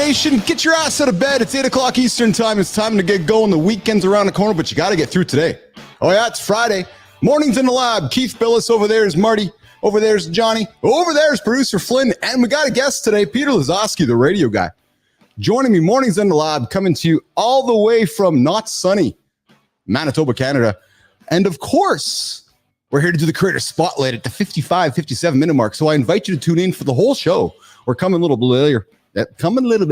Nation, get your ass out of bed. It's 8 o'clock Eastern time. It's time to get going. The weekend's around the corner, but you got to get through today. Oh, yeah, it's Friday. Mornings in the lab. Keith Billis over there is Marty. Over there's Johnny. Over there's producer Flynn. And we got a guest today, Peter Lazoski, the radio guy. Joining me, Mornings in the lab, coming to you all the way from not sunny Manitoba, Canada. And of course, we're here to do the Creator Spotlight at the 55, 57-minute mark. So I invite you to tune in for the whole show. We're coming a little bit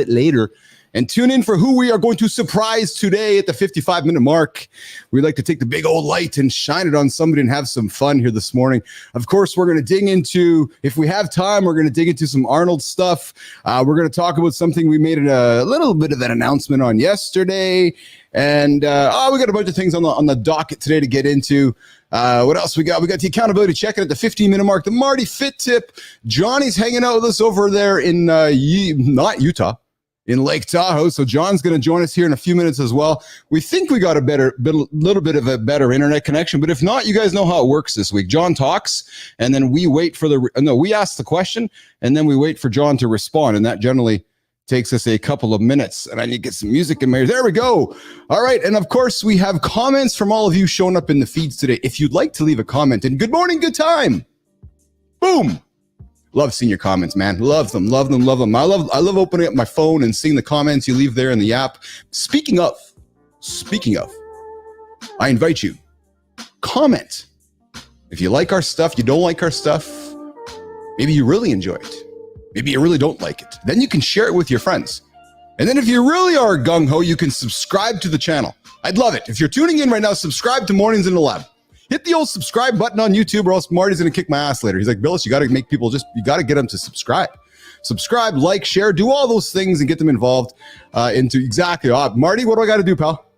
later. And tune in for who we are going to surprise today at the 55-minute mark. We'd like to take the big old light and shine it on somebody and have some fun here this morning. Of course, we're going to dig into, if we have time, we're going to dig into some Arnold stuff. We're going to talk about something we made a little bit of an announcement on yesterday. And we got a bunch of things on the docket today to get into. What else we got? We got the accountability check-in at the 15-minute mark. The Marty Fit tip. Johnny's hanging out with us over there in not Utah, in Lake Tahoe. So John's going to join us here in a few minutes as well. We think we got a little bit of a better internet connection, but if not, you guys know how it works this week. John talks, and then we wait for we ask the question, and then we wait for John to respond, and that generally takes us a couple of minutes. And I need to get some music in there. There we go. All right. And of course, we have comments from all of you showing up in the feeds today. If you'd like to leave a comment, and good morning, good time. Boom. Love seeing your comments, man. Love them. I love opening up my phone and seeing the comments you leave there in the app. Speaking of, I invite you, comment. If you like our stuff, you don't like our stuff, maybe you really enjoy it. Maybe you really don't like it. Then you can share it with your friends. And then if you really are gung-ho, you can subscribe to the channel. I'd love it. If you're tuning in right now, subscribe to Mornings in the Lab. Hit the old subscribe button on YouTube or else Marty's going to kick my ass later. He's like, Billis, you got to make people you got to get them to subscribe. Subscribe, like, share, do all those things and get them involved into exactly. Marty, what do I got to do, pal?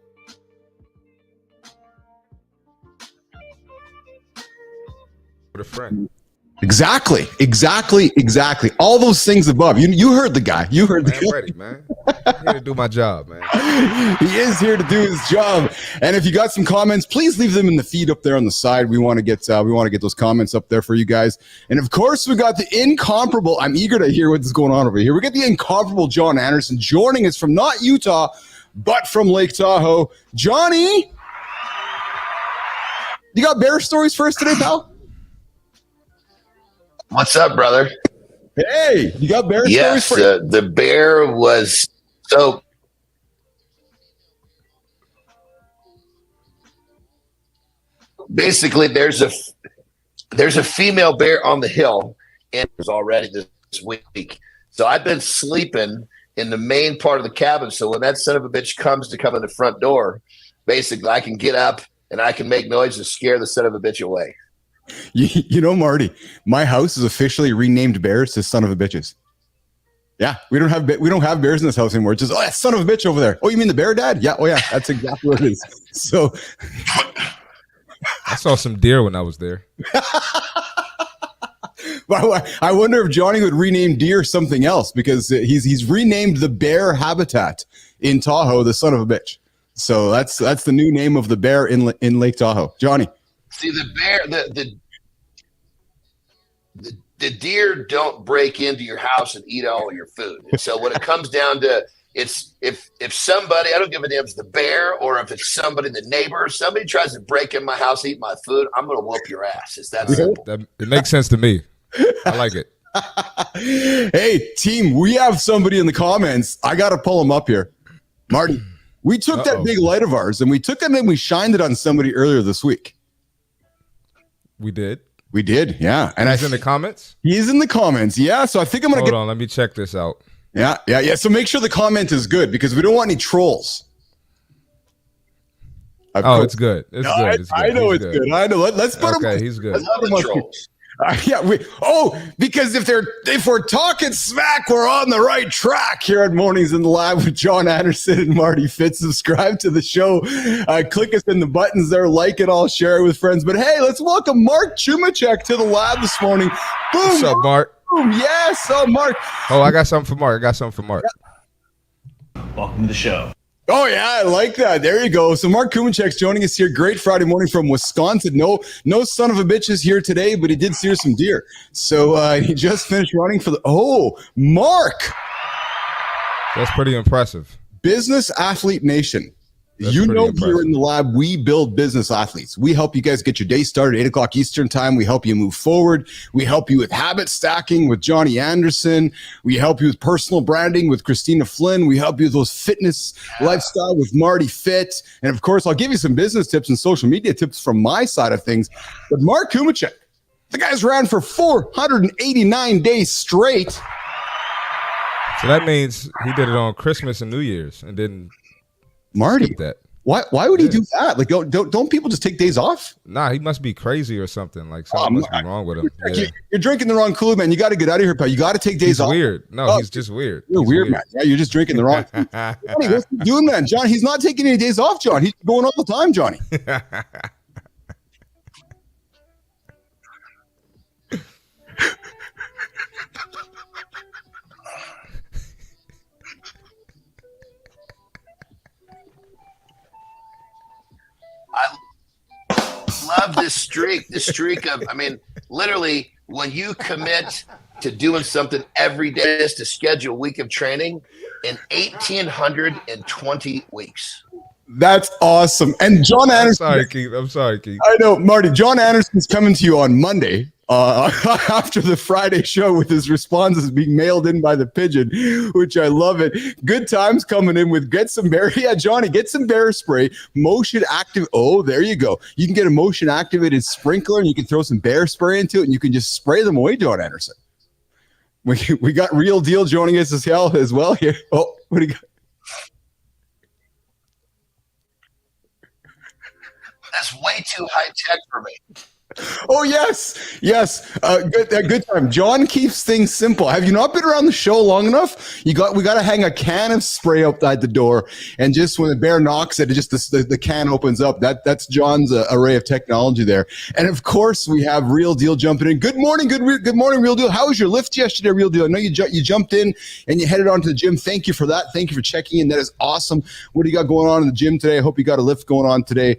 With a friend. Exactly. All those things above. You heard the guy. I'm ready, man. I'm here to do my job, man. He is here to do his job. And if you got some comments, please leave them in the feed up there on the side. We want to get those comments up there for you guys. And of course, we got the incomparable. I'm eager to hear what's going on over here. We got the incomparable John Anderson joining us from not Utah, but from Lake Tahoe. Johnny, you got bear stories for us today, pal? What's up, brother? Hey, you got bear yes, stories for the bear was so. Basically, there's a female bear on the hill, and it was already this week. So I've been sleeping in the main part of the cabin. So when that son of a bitch comes to come in the front door, basically I can get up and I can make noise to scare the son of a bitch away. You know, Marty, my house is officially renamed Bears to son of a bitches. Yeah, we don't have bears in this house anymore. It's just, that son of a bitch over there. Oh, you mean the bear dad? Yeah. Oh, yeah. That's exactly what it is. So I saw some deer when I was there. I wonder if Johnny would rename deer something else because he's renamed the bear habitat in Tahoe the son of a bitch. So that's the new name of the bear in Lake Tahoe. Johnny. See, the bear, the deer don't break into your house and eat all of your food. And so when it comes down to it's if somebody, I don't give a damn if it's the bear or if it's somebody, the neighbor, somebody tries to break in my house, eat my food, I'm going to whoop your ass. It's that simple. It makes sense to me. I like it. Hey, team, we have somebody in the comments. I got to pull him up here. Marty, we took that big light of ours and we took it and we shined it on somebody earlier this week. We did, yeah. And he's in the comments? He's in the comments, yeah. So I think I'm going to Hold on, let me check this out. Yeah. So make sure the comment is good because we don't want any trolls. It's good. It's good. I know it's good. I know. Let's put him. Okay, he's good. I love the trolls. Because if we're talking smack, we're on the right track here at Mornings in the Lab with John Anderson and Marty Fit. Subscribe to the show. Click us in the buttons there, like it all, share it with friends. But hey, let's welcome Mark Chumachek to the lab this morning. Boom! What's up, Mark? Boom! Yes, Mark. Oh, I got something for Mark. Welcome to the show. Oh, yeah, I like that. There you go. So Mark Chumachek's joining us here. Great Friday morning from Wisconsin. No son of a bitch is here today, but he did steer some deer. So he just finished running for Mark. That's pretty impressive. Business Athlete Nation. That's You know, impressive. here in the lab, we build business athletes. We help you guys get your day started at 8 o'clock Eastern time. We help you move forward. We help you with habit stacking with Johnny Anderson. We help you with personal branding with Christina Flynn. We help you with those fitness lifestyle with Marty Fit. And of course, I'll give you some business tips and social media tips from my side of things. But Mark Chumachek, the guy's ran for 489 days straight. So that means he did it on Christmas and New Year's and didn't Marty, skip that. why would he do that? Like, don't people just take days off? Nah, he must be crazy or something. Like something must be wrong with him. Yeah. You're drinking the wrong Kool-Aid, man. You got to get out of here, pal. You got to take days He's off. weird. No, he's just weird. You're He's weird, man. Yeah, you're just drinking the wrong. Johnny, what's he doing, man? John, he's not taking any days off, John. He's going all the time, Johnny. Love this streak. This streak of, I mean, literally, when you commit to doing something every day, is to schedule a week of training in 1,820 weeks. That's awesome. And John Anderson. I'm sorry, Keith. I know, Marty. John Anderson's coming to you on Monday after the Friday show with his responses being mailed in by the pigeon, which I love it. Good times coming in with get some bear. Yeah, Johnny, get some bear spray. Motion active. Oh, there you go. You can get a motion activated sprinkler and you can throw some bear spray into it and you can just spray them away, John Anderson. We got Real Deal joining us as well here. Oh, what do you got? That's way too high tech for me. Oh, yes. Good time. John keeps things simple. Have you not been around the show long enough? We got to hang a can of spray outside the door, and just when the bear knocks it, just the can opens up. That's John's array of technology there. And of course, we have Real Deal jumping in. Good morning, good morning, Real Deal. How was your lift yesterday, Real Deal? I know you jumped in and you headed on to the gym. Thank you for that. Thank you for checking in. That is awesome. What do you got going on in the gym today? I hope you got a lift going on today.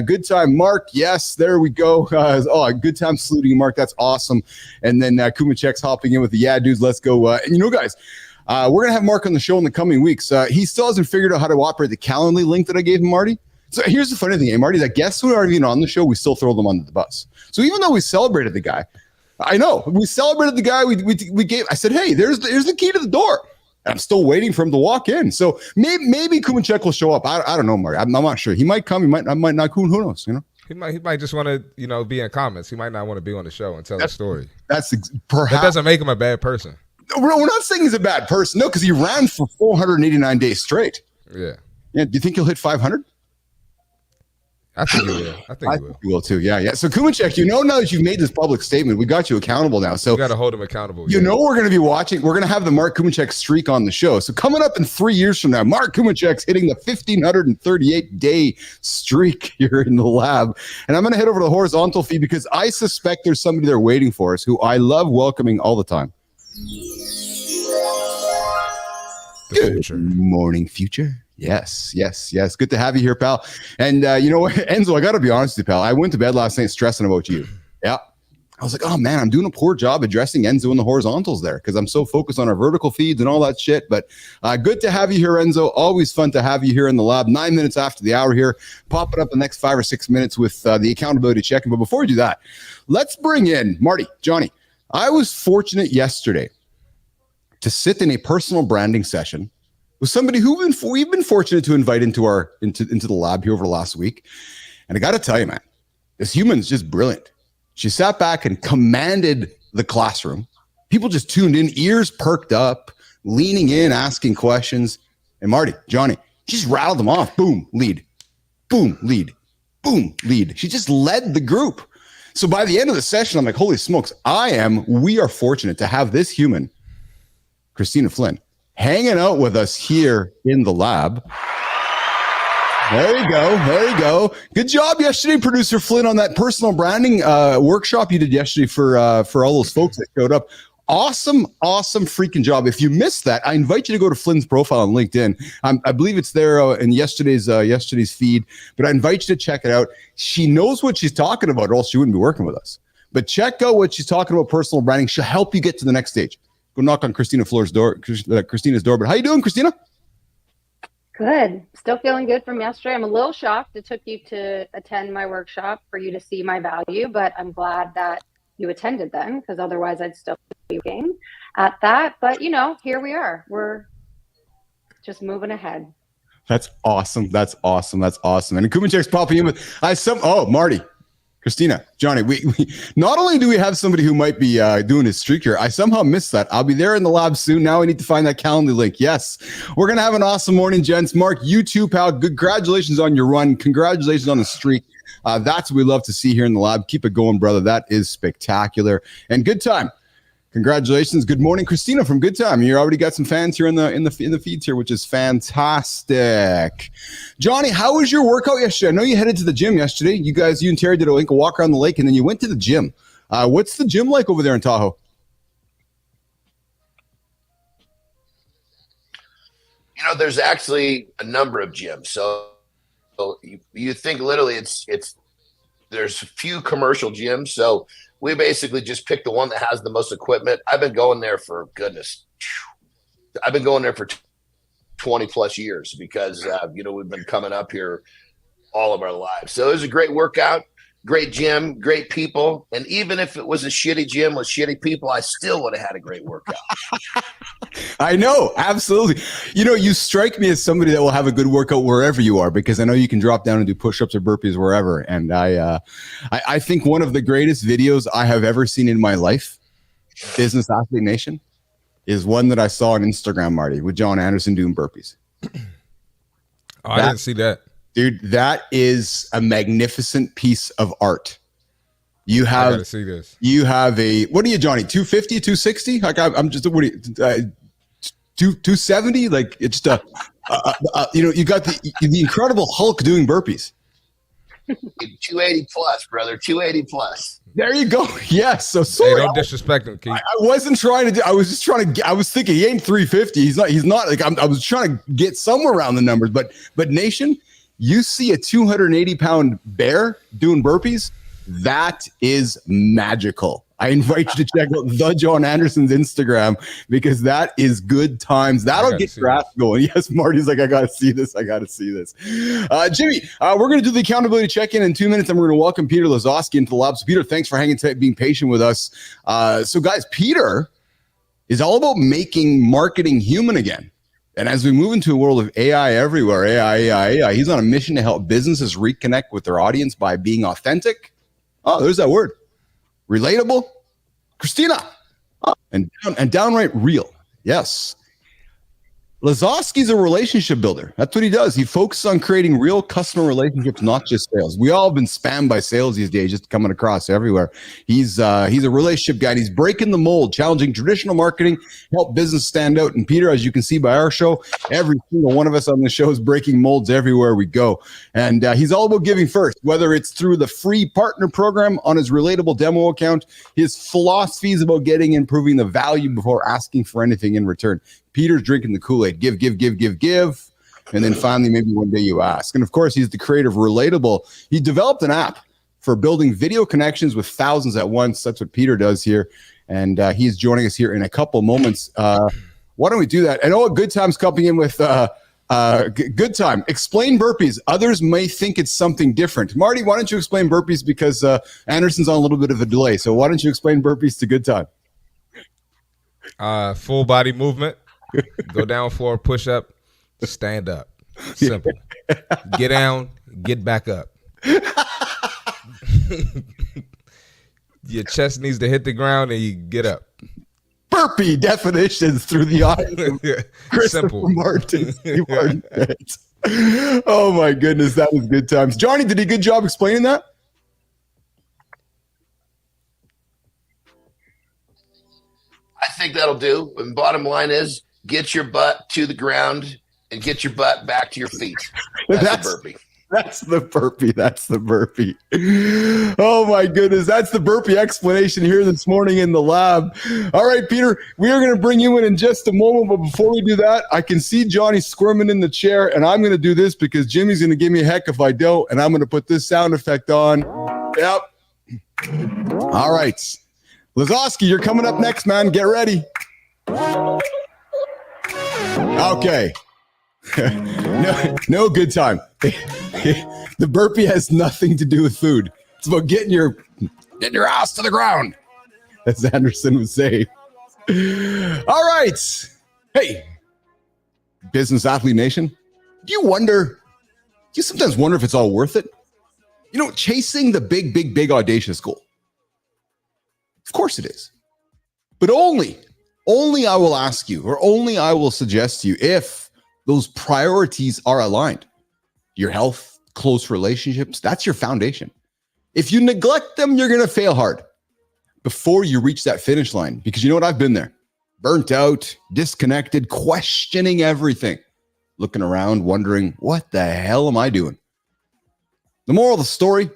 Good time, Mark. Yes, there we go. Good time saluting you, Mark. That's awesome. And then Chumachek's hopping in with the yeah, dudes. Let's go. And guys, we're going to have Mark on the show in the coming weeks. He still hasn't figured out how to operate the Calendly link that I gave him, Marty. So here's the funny thing, Marty, that guests who aren't even on the show, we still throw them under the bus. So even though we celebrated the guy, I know we celebrated the guy. We gave. I said, hey, there's the key to the door. And I'm still waiting for him to walk in. So maybe Chumachek will show up. I don't know, Marty. I'm not sure. He might come. He might not. Who knows? He might just want to, be in comments. He might not want to be on the show and tell the story. That's perhaps. That doesn't make him a bad person. We're not saying he's a bad person. No, because he ran for 489 days straight. Yeah. Do you think he'll hit 500? I think he will. I think he will too. Yeah. So Chumachek, now that you've made this public statement, we got you accountable now. So you got to hold him accountable. We're going to be watching. We're going to have the Mark Chumachek streak on the show. So coming up in 3 years from now, Mark Chumachek's hitting the 1,538-day streak here in the lab. And I'm going to head over to the horizontal feed because I suspect there's somebody there waiting for us who I love welcoming all the time. Good morning, future. Yes. Good to have you here, pal. And you know what, Enzo, I got to be honest with you, pal. I went to bed last night stressing about you. Yeah. I was like, oh, man, I'm doing a poor job addressing Enzo in the horizontals there because I'm so focused on our vertical feeds and all that shit. But good to have you here, Enzo. Always fun to have you here in the lab. 9 minutes after the hour here. Pop it up the next 5 or 6 minutes with the accountability check-in. But before we do that, let's bring in Marty, Johnny. I was fortunate yesterday to sit in a personal branding session with somebody who we've been fortunate to invite into the lab here over the last week. And I got to tell you, man, this human's just brilliant. She sat back and commanded the classroom. People just tuned in, ears perked up, leaning in, asking questions. And Marty, Johnny, she just rattled them off. Boom, lead. Boom, lead. Boom, lead. She just led the group. So by the end of the session, I'm like, holy smokes, we are fortunate to have this human, Christina Flynn, hanging out with us here in the lab. There you go. Good job yesterday, producer Flynn, on that personal branding workshop you did yesterday for all those folks that showed up. Awesome freaking job. If you missed that, I invite you to go to Flynn's profile on LinkedIn. I believe it's there in yesterday's feed, but I invite you to check it out. She knows what she's talking about, or else she wouldn't be working with us. But check out what she's talking about, personal branding. She'll help you get to the next stage. go knock on Christina's door. But how you doing, Christina? Good. Still feeling good from yesterday. I'm a little shocked it took you to attend my workshop for you to see my value, but I'm glad that you attended then, because otherwise I'd still be looking at that. But, here we are. We're just moving ahead. That's awesome. And Chumachek's popping in with Marty, Christina, Johnny. We not only do we have somebody who might be doing his streak here, I somehow missed that. I'll be there in the lab soon. Now I need to find that calendar link. Yes, we're gonna have an awesome morning, gents. Mark, you too, pal. Congratulations on your run. Congratulations on the streak. That's what we love to see here in the lab. Keep it going, brother. That is spectacular. And Good Time. Congratulations. Good morning, Christina from Good Time. You already got some fans here in the feeds here, which is fantastic. Johnny, how was your workout yesterday? I know you headed to the gym yesterday. You and Terry did a walk around the lake, and then you went to the gym. What's the gym like over there in Tahoe? There's actually a number of gyms. So you think literally there's a few commercial gyms. So we basically just picked the one that has the most equipment. I've been going there for 20 plus years because, we've been coming up here all of our lives. So it was a great workout, great gym, great people. And even if it was a shitty gym with shitty people, I still would have had a great workout. I know. Absolutely. You strike me as somebody that will have a good workout wherever you are, because I know you can drop down and do push-ups or burpees wherever. And I think one of the greatest videos I have ever seen in my life, Business Athlete Nation, is one that I saw on Instagram, Marty, with John Anderson doing burpees. I didn't see that. Dude, that is a magnificent piece of art. I gotta see this. You have what are you, Johnny? 250, 260? Like I'm just, 270? Like it's just you got the Incredible Hulk doing burpees. 280 plus, brother. 280 plus. There you go. Yes. So sorry. Hey, don't disrespect him, Keith. I wasn't trying to I was just trying to. I was thinking he ain't 350. He's not like I was trying to get somewhere around the numbers. But Nation, you see a 280-pound bear doing burpees. That is magical. I invite you to check out the John Anderson's Instagram, because that is good times. That'll get grass going. Yes, Marty's like, I got to see this. Jimmy, we're going to do the accountability check-in in 2 minutes, and we're going to welcome Peter Lazoski into the lab. So, Peter, thanks for hanging tight, being patient with us. So, guys, Peter is all about making marketing human again. And as we move into a world of AI everywhere, AI, he's on a mission to help businesses reconnect with their audience by being authentic. Oh, there's that word. Relatable. Christina. Oh, and downright real. Yes. Lazoski's a relationship builder. That's what he does. He focuses on creating real customer relationships, not just sales. We all have been spammed by sales these days, just coming across everywhere. He's a relationship guy, and he's breaking the mold, challenging traditional marketing, help business stand out. And Peter, as you can see by our show, every single one of us on the show is breaking molds everywhere we go. And he's all about giving first, whether it's through the free partner program on his Relatable demo account. His philosophy is about getting and proving the value before asking for anything in return. Peter's drinking the Kool-Aid. Give. And then finally, maybe one day you ask. And of course, he's the creator of Relatable. He developed an app for building video connections with thousands at once. That's what Peter does here. And he's joining us here in a couple moments. Why don't we do that? And Good Time's coming in with Good Time. Explain burpees. Others may think it's something different. Marty, why don't you explain burpees? Because Anderson's on a little bit of a delay. So why don't you explain burpees to Good Time? Full body movement. Go down for a push up, stand up. Simple. Get down, get back up. Your chest needs to hit the ground and you get up. Burpee definitions through the eyes of Christopher Martin. Oh my goodness, that was good times. Johnny, did he good job explaining that? I think that'll do. And bottom line is, get your butt to the ground and get your butt back to your feet. That's the burpee. That's the burpee. Oh my goodness. That's the burpee explanation here this morning in the lab. All right, Peter, we are going to bring you in just a moment. But before we do that, I can see Johnny squirming in the chair, and I'm going to do this because Jimmy's going to give me a heck if I don't. And I'm going to put this sound effect on. Yep. All right. Lazoski, you're coming up next, man. Get ready. Okay. No good time. The burpee has nothing to do with food. It's about getting your ass to the ground, as Anderson would say. All right. Hey, Business Athlete Nation, do you sometimes wonder if it's all worth it? You know, chasing the big, audacious goal. Of course it is. But only I will ask you, or only I will suggest to you, if those priorities are aligned. Your health, close relationships, that's your foundation. If you neglect them, you're going to fail hard before you reach that finish line. Because you know what? I've been there. Burnt out, disconnected, questioning everything. Looking around, wondering, what the hell am I doing? The moral of the story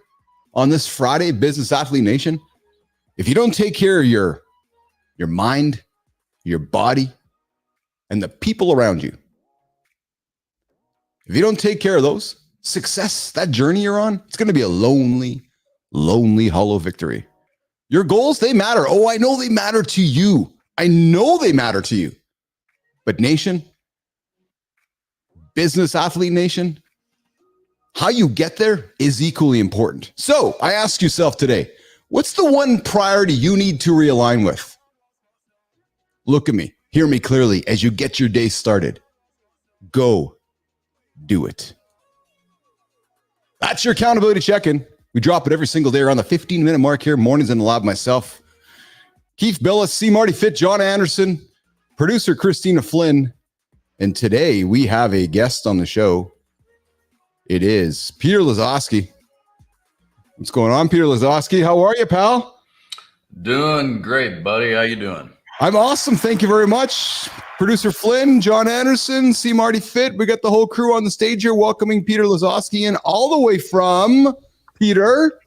on this Friday, Business Athlete Nation, if you don't take care of your mind, your body, and the people around you, if you don't take care of those, success, that journey you're on, it's going to be a lonely, hollow victory. Your goals, they matter. Oh, I know they matter to you. But nation, Business Athlete Nation, how you get there is equally important. So I ask yourself today, what's the one priority you need to realign with? Look at me, hear me clearly as you get your day started. Go do it. That's your accountability check-in. We drop it every single day around the 15-minute mark here. Mornings in the lab, myself, Keith Billis, Marty Fit, John Anderson, producer Christina Flynn. And today we have a guest on the show. It is Peter Lazoski. What's going on, Peter Lazoski? How are you, pal? Doing great, buddy. How you doing? I'm awesome. Thank you very much. Producer Flynn, John Anderson, Marty Fit. We got the whole crew on the stage here welcoming Peter Lazoski in all the way from Peter.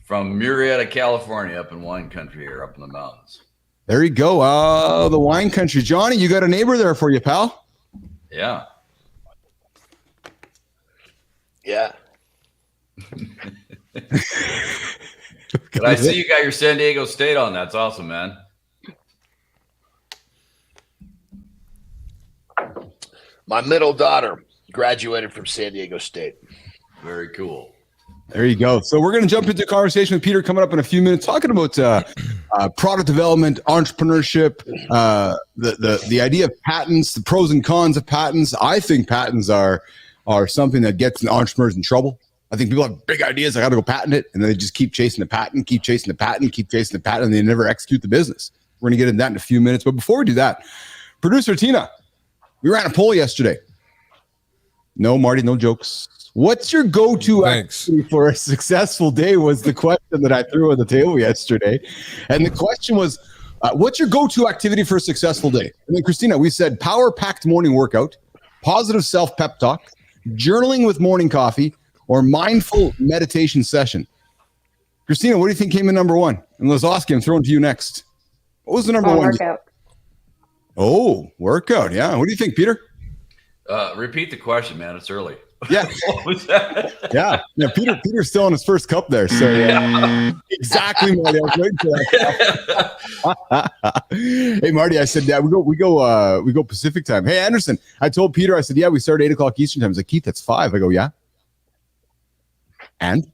From Murrieta, California, up in wine country here, up in the mountains. There you go. The wine country. Johnny, you got a neighbor there for you, pal. Yeah. Yeah. But I see you got your San Diego State on. That's awesome, man. My middle daughter graduated from San Diego State. Very cool. There you go. So we're going to jump into a conversation with Peter coming up in a few minutes, talking about product development, entrepreneurship, the idea of patents, the pros and cons of patents. I think patents are something that gets entrepreneurs in trouble. I think people have big ideas. I got to go patent it. And then they just keep chasing the patent, and they never execute the business. We're going to get into that in a few minutes. But before we do that, producer Tina, we ran a poll yesterday. No, Marty, no jokes. What's your go-to activity for a successful day was the question that I threw on the table yesterday. And the question was, what's your go-to activity for a successful day? And then Christina, we said power-packed morning workout, positive self-pep talk, journaling with morning coffee, or mindful meditation session. Christina, what do you think came in number one? And Lazoski, I'm throwing to you next. What was the number one? Workout. Oh, workout. Yeah. What do you think, Peter? Repeat the question, man. It's early. Yeah. What was that? Yeah. Peter's still on his first cup there. So exactly, Marty. I was waiting for that. Hey, Marty, I said, yeah, we go Pacific time. Hey, Anderson, I told Peter, I said, yeah, we start 8:00 Eastern time. He's like, Keith, that's 5. I go, yeah. And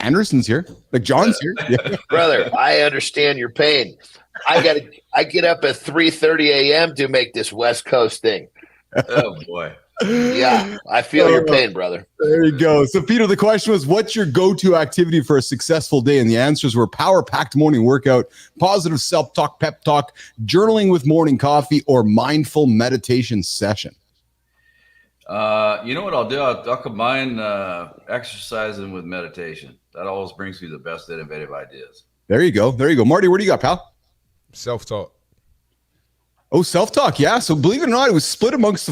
Anderson's here. Like John's here. Yeah. Brother, I understand your pain. I get up at 3:30 a.m. to make this West Coast thing. Oh boy. Yeah, I feel your pain, brother. There you go. So, Peter, the question was, what's your go-to activity for a successful day? And the answers were power-packed morning workout, positive self-talk, pep talk, journaling with morning coffee, or mindful meditation session. You know what I'll do? I'll combine exercising with meditation. That always brings me the best innovative ideas. There you go. Marty, what do you got, pal? Self-talk. Oh, self-talk. Yeah. So believe it or not, it was split amongst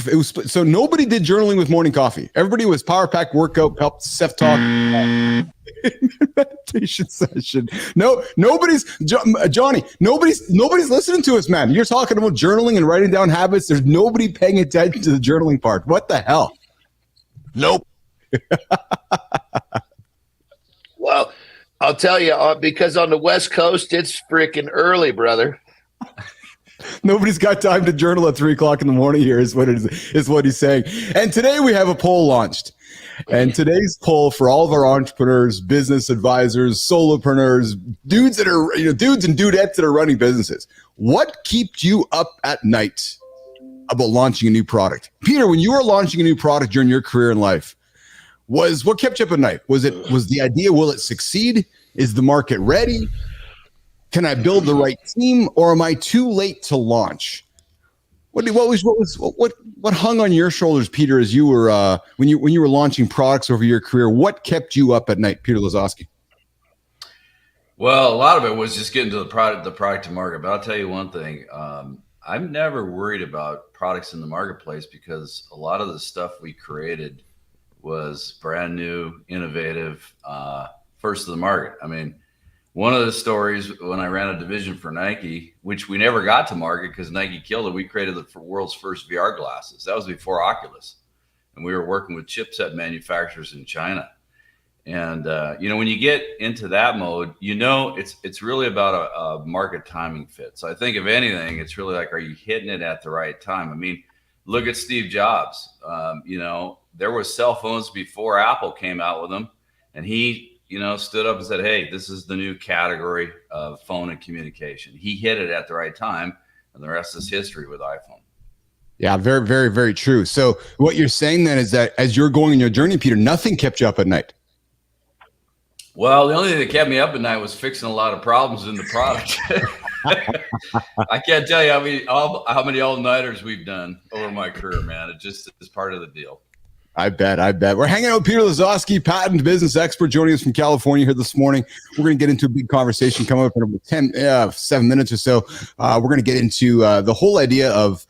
so nobody did journaling with morning coffee. Everybody was power pack workout, self-talk, meditation session. No, Johnny, nobody's listening to us, man. You're talking about journaling and writing down habits. There's nobody paying attention to the journaling part. What the hell? Nope. Well, I'll tell you, because on the West Coast, it's freaking early, brother. Nobody's got time to journal at 3:00 in the morning here is what he's saying. And today we have a poll launched. And today's poll for all of our entrepreneurs, business advisors, solopreneurs, dudes and dudettes that are running businesses. What keeps you up at night about launching a new product? Peter, when you were launching a new product during your career in life, what kept you up at night? Was the idea, will it succeed? Is the market ready? Can I build the right team, or am I too late to launch? What hung on your shoulders, Peter, as you were when you were launching products over your career? What kept you up at night, Peter Lazoski? Well, a lot of it was just getting to the product to market. But I'll tell you one thing: I'm never worried about products in the marketplace because a lot of the stuff we created was brand new, innovative, first to the market. I mean, one of the stories when I ran a division for Nike, which we never got to market because Nike killed it, we created the world's first VR glasses. That was before Oculus. And we were working with chipset manufacturers in China. And, when you get into that mode, it's really about a market timing fit. So I think if anything, it's really like, are you hitting it at the right time? I mean, look at Steve Jobs. There were cell phones before Apple came out with them. And he, stood up and said, hey, this is the new category of phone and communication. He hit it at the right time, and the rest is history with iPhone. Yeah, very, very, very true. So what you're saying then is that as you're going on your journey, Peter, nothing kept you up at night. Well, the only thing that kept me up at night was fixing a lot of problems in the product. I can't tell you how many all-nighters we've done over my career, man. It just is part of the deal. I bet. We're hanging out with Peter Lazoski, patent business expert, joining us from California here this morning. We're going to get into a big conversation coming up in about 7 minutes or so. We're going to get into the whole idea of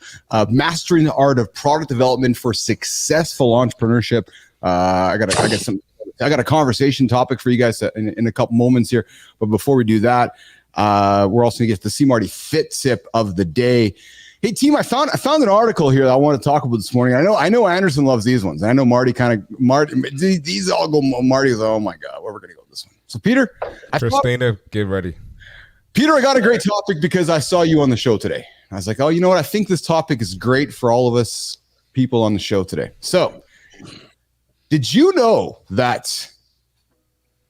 mastering the art of product development for successful entrepreneurship. I got a conversation topic for you guys in a couple moments here. But before we do that, we're also going to get the Marty Fit tip of the day. Hey team, I found an article here that I want to talk about this morning. I know Anderson loves these ones. I know Marty these all go. Marty goes, oh my God, where we're gonna go with this one. So Peter, Christina, get ready. Peter, I got a great topic because I saw you on the show today. I was like, oh, you know what? I think this topic is great for all of us people on the show today. So, did you know that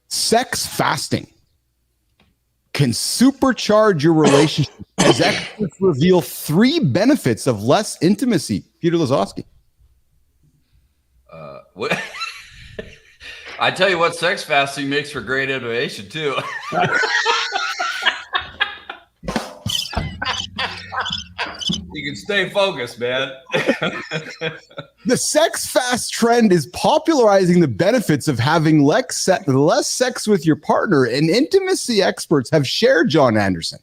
sex fasting can supercharge your relationship as experts reveal 3 benefits of less intimacy? Peter Lazoski. I tell you what, sex fasting makes for great innovation too. You can stay focused, man. The sex fast trend is popularizing the benefits of having less sex with your partner, and intimacy experts have shared, John Anderson,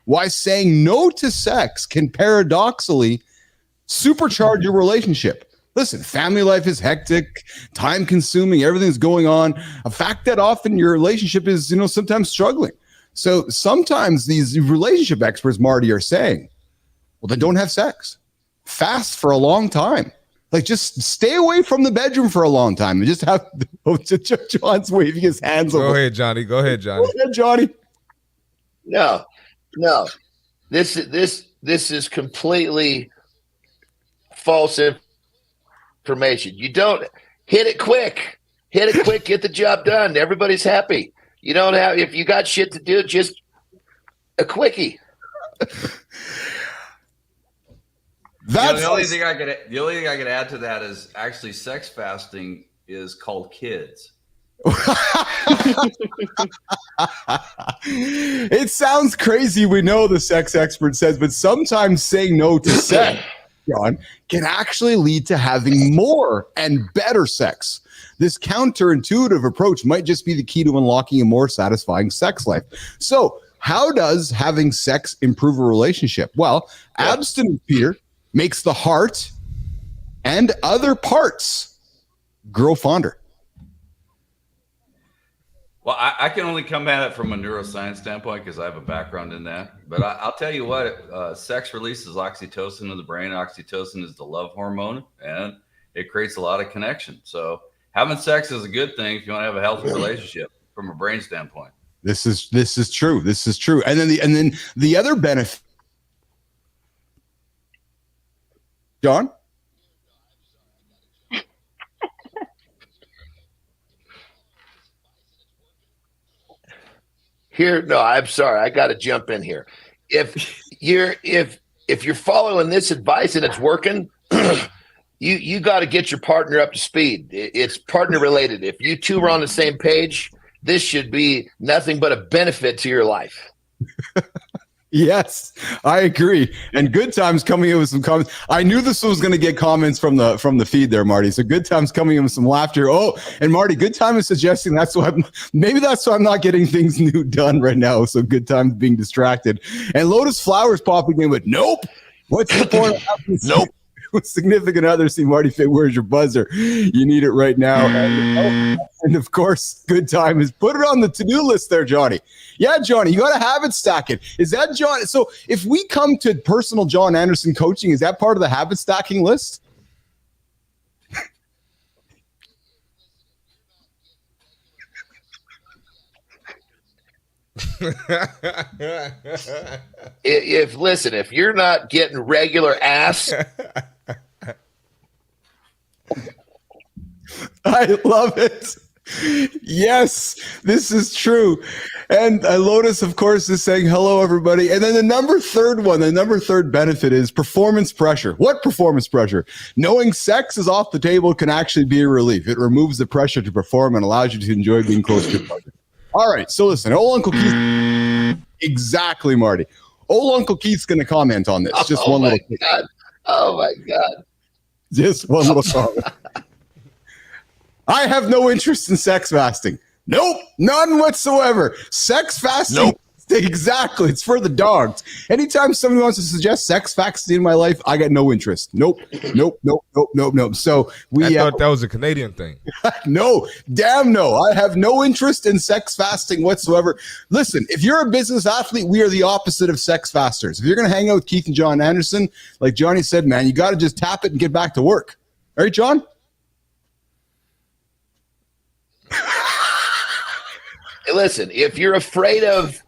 why saying no to sex can paradoxically supercharge your relationship. Listen, family life is hectic, time consuming, everything's going on. A fact that often your relationship is, sometimes struggling. So sometimes these relationship experts, Marty, are saying, well, then don't have sex. Fast for a long time. Like, just stay away from the bedroom for a long time and just have John's waving his hands over. Go ahead, Johnny. Go ahead, Johnny. No. This is completely false information. You don't hit it quick. Get the job done. Everybody's happy. You don't have, if you got shit to do, just a quickie. The only thing I could add to that is actually sex fasting is called kids. It sounds crazy. We know the sex expert says, but sometimes saying no to sex, John, can actually lead to having more and better sex. This counterintuitive approach might just be the key to unlocking a more satisfying sex life. So how does having sex improve a relationship? Well, abstinence, Peter, makes the heart and other parts grow fonder. Well, I can only come at it from a neuroscience standpoint because I have a background in that. But I'll tell you what, sex releases oxytocin in the brain. Oxytocin is the love hormone, and it creates a lot of connection. So having sex is a good thing if you want to have a healthy relationship from a brain standpoint. This is true. And then the other benefit John? I'm sorry. I got to jump in here. If you're following this advice and it's working, you got to get your partner up to speed. It's partner related. If you two are on the same page, this should be nothing but a benefit to your life. Yes, I agree. And Good Times coming in with some comments. I knew this was going to get comments from the feed there, Marty. So Good Times coming in with some laughter. Oh, and Marty, Good Time is suggesting that's why I'm not getting things new done right now. So Good Times being distracted. And Lotus Flowers popping in with nope. What's the point of having Nope. significant other? See Marty Fit, where's your buzzer? You need it right now. And of course, Good Time is put it on the to-do list there, Johnny. Yeah, Johnny, you got to habit stack it. Is that John? So if we come to personal John Anderson coaching, is that part of the habit stacking list? If you're not getting regular ass, I love it. Yes, this is true. And Lotus, of course, is saying hello, everybody. And then the number third benefit is performance pressure. What performance pressure? Knowing sex is off the table can actually be a relief. It removes the pressure to perform and allows you to enjoy being close to your partner. All right, so listen, old Uncle Keith. Exactly, Marty. Old Uncle Keith's going to comment on this. Just one little thing. Oh my God. Just one little comment. I have no interest in sex fasting. Nope, none whatsoever. Sex fasting. Nope. Exactly. It's for the dogs. Anytime somebody wants to suggest sex fasting in my life, I got no interest. Nope. So I thought that was a Canadian thing. No, damn no. I have no interest in sex fasting whatsoever. Listen, if you're a business athlete, we are the opposite of sex fasters. If you're going to hang out with Keith and John Anderson, like Johnny said, man, you got to just tap it and get back to work. All right, John? Listen, if you're afraid of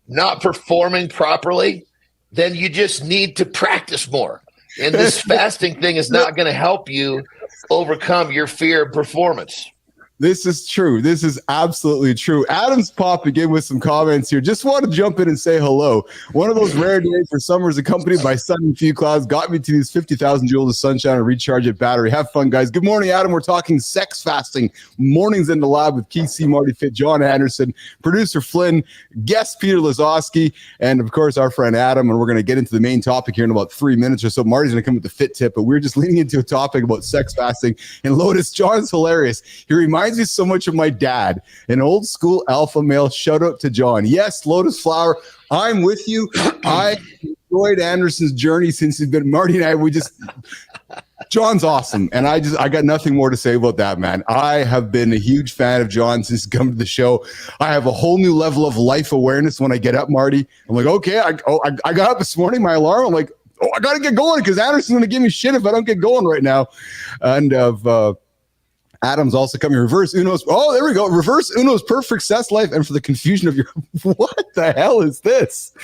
not performing properly, then you just need to practice more. And this fasting thing is not going to help you overcome your fear of performance. This is true. This is absolutely true. Adam's popping in with some comments here. Just want to jump in and say hello. One of those rare days for summers accompanied by sun and few clouds got me to these 50,000 joules of sunshine and recharge at battery. Have fun, guys. Good morning, Adam. We're talking sex fasting. Mornings in the lab with Keith C. Marty Fit, John Anderson, producer Flynn, guest Peter Lazoski, and of course our friend Adam. And we're going to get into the main topic here in about 3 minutes or so. Marty's going to come with the fit tip, but we're just leading into a topic about sex fasting. And Lotus, John's hilarious. He reminds me so much of my dad, an old school alpha male. Shout out to John. Yes, Lotus Flower, I'm with you. I enjoyed Anderson's journey since he's been Marty and I. John's awesome, and I got nothing more to say about that, man. I have been a huge fan of John since he's come to the show. I have a whole new level of life awareness when I get up, Marty. I'm like, okay, I got up this morning, my alarm. I'm like, I got to get going because Anderson's going to give me shit if I don't get going right now. And Adam's also coming. Reverse Uno's. Oh, there we go. Reverse Uno's perfect success life. And for the confusion of your, what the hell is this?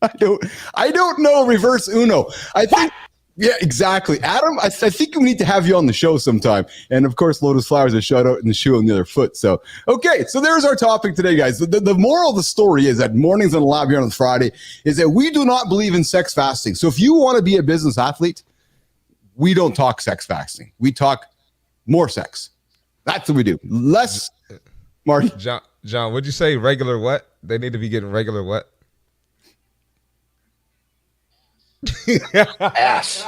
I don't know. Reverse Uno. I think. Yeah, exactly. Adam, I think we need to have you on the show sometime. And of course, Lotus Flowers, a shout out in the shoe on the other foot. So, okay. So there's our topic today, guys. The moral of the story is that mornings in the lab here on Friday is that we do not believe in sex fasting. So if you want to be a business athlete, we don't talk sex fasting. We talk more sex. That's what we do. Less, Marty. John, what'd you say? Regular what? They need to be getting regular what? Ass.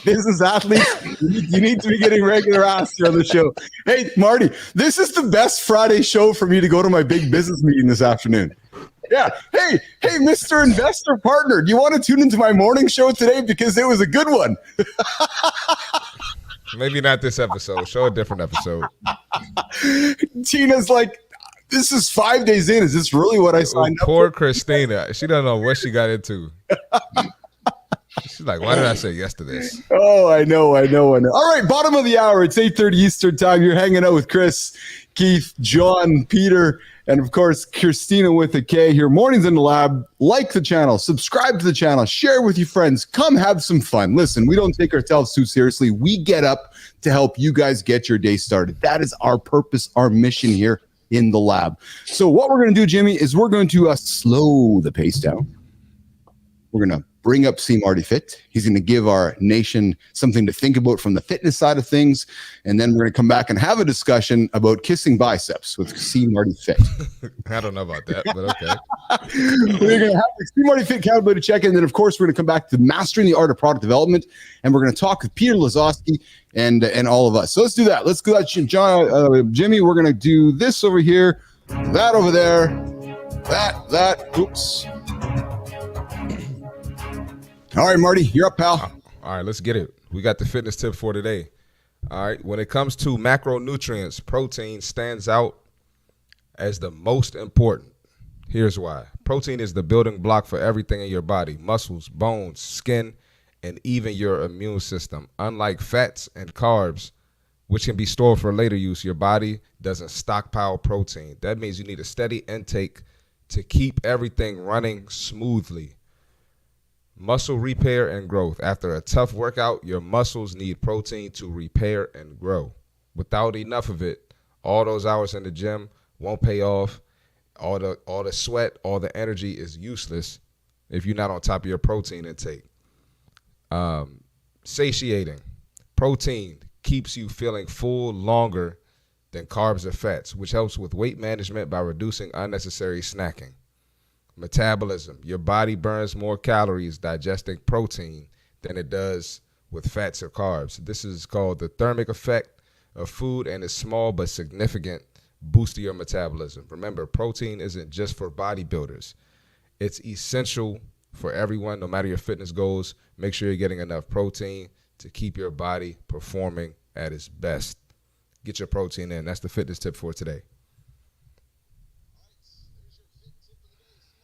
Business athletes, you need to be getting regular ass here on the show. Hey, Marty, this is the best Friday show for me to go to my big business meeting this afternoon. Yeah. Hey, Mr. Investor Partner, do you want to tune into my morning show today? Because it was a good one. Maybe not this episode. Show a different episode. Tina's like, this is 5 days in. Is this really what I signed up for? Poor Christina. She doesn't know what she got into. She's like, why did I say yes to this? Oh, I know. All right, bottom of the hour. It's 8:30 Eastern time. You're hanging out with Chris, Keith, John, Peter, And of course, Christina with a K here. Mornings in the Lab. Like the channel, subscribe to the channel, share with your friends. Come have some fun. Listen, we don't take ourselves too seriously. We get up to help you guys get your day started. That is our purpose, our mission here in the lab. So what we're going to do, Jimmy, is we're going to slow the pace down. We're going to bring up Marty Fit. He's going to give our nation something to think about from the fitness side of things. And then we're going to come back and have a discussion about kissing biceps with Marty Fit. I don't know about that, but okay. We're going to have the Marty Fit accountability check-in. And then, of course, we're going to come back to mastering the art of product development. And we're going to talk with Peter Lazoski and all of us. So let's do that. Let's do that, Jimmy. We're going to do this over here, that over there, that. Oops. All right, Marty, you're up, pal. All right, let's get it. We got the fitness tip for today. All right, when it comes to macronutrients, protein stands out as the most important. Here's why. Protein is the building block for everything in your body: muscles, bones, skin, and even your immune system. Unlike fats and carbs, which can be stored for later use, your body doesn't stockpile protein. That means you need a steady intake to keep everything running smoothly. Muscle repair and growth. After a tough workout, your muscles need protein to repair and grow. Without enough of it, all those hours in the gym won't pay off. All the sweat, all the energy is useless if you're not on top of your protein intake. Satiating. Protein keeps you feeling full longer than carbs or fats, which helps with weight management by reducing unnecessary snacking. Metabolism. Your body burns more calories digesting protein than it does with fats or carbs. This is called the thermic effect of food and is small but significant boost to your metabolism. Remember, protein isn't just for bodybuilders. It's essential for everyone, no matter your fitness goals. Make sure you're getting enough protein to keep your body performing at its best. Get your protein in. That's the fitness tip for today.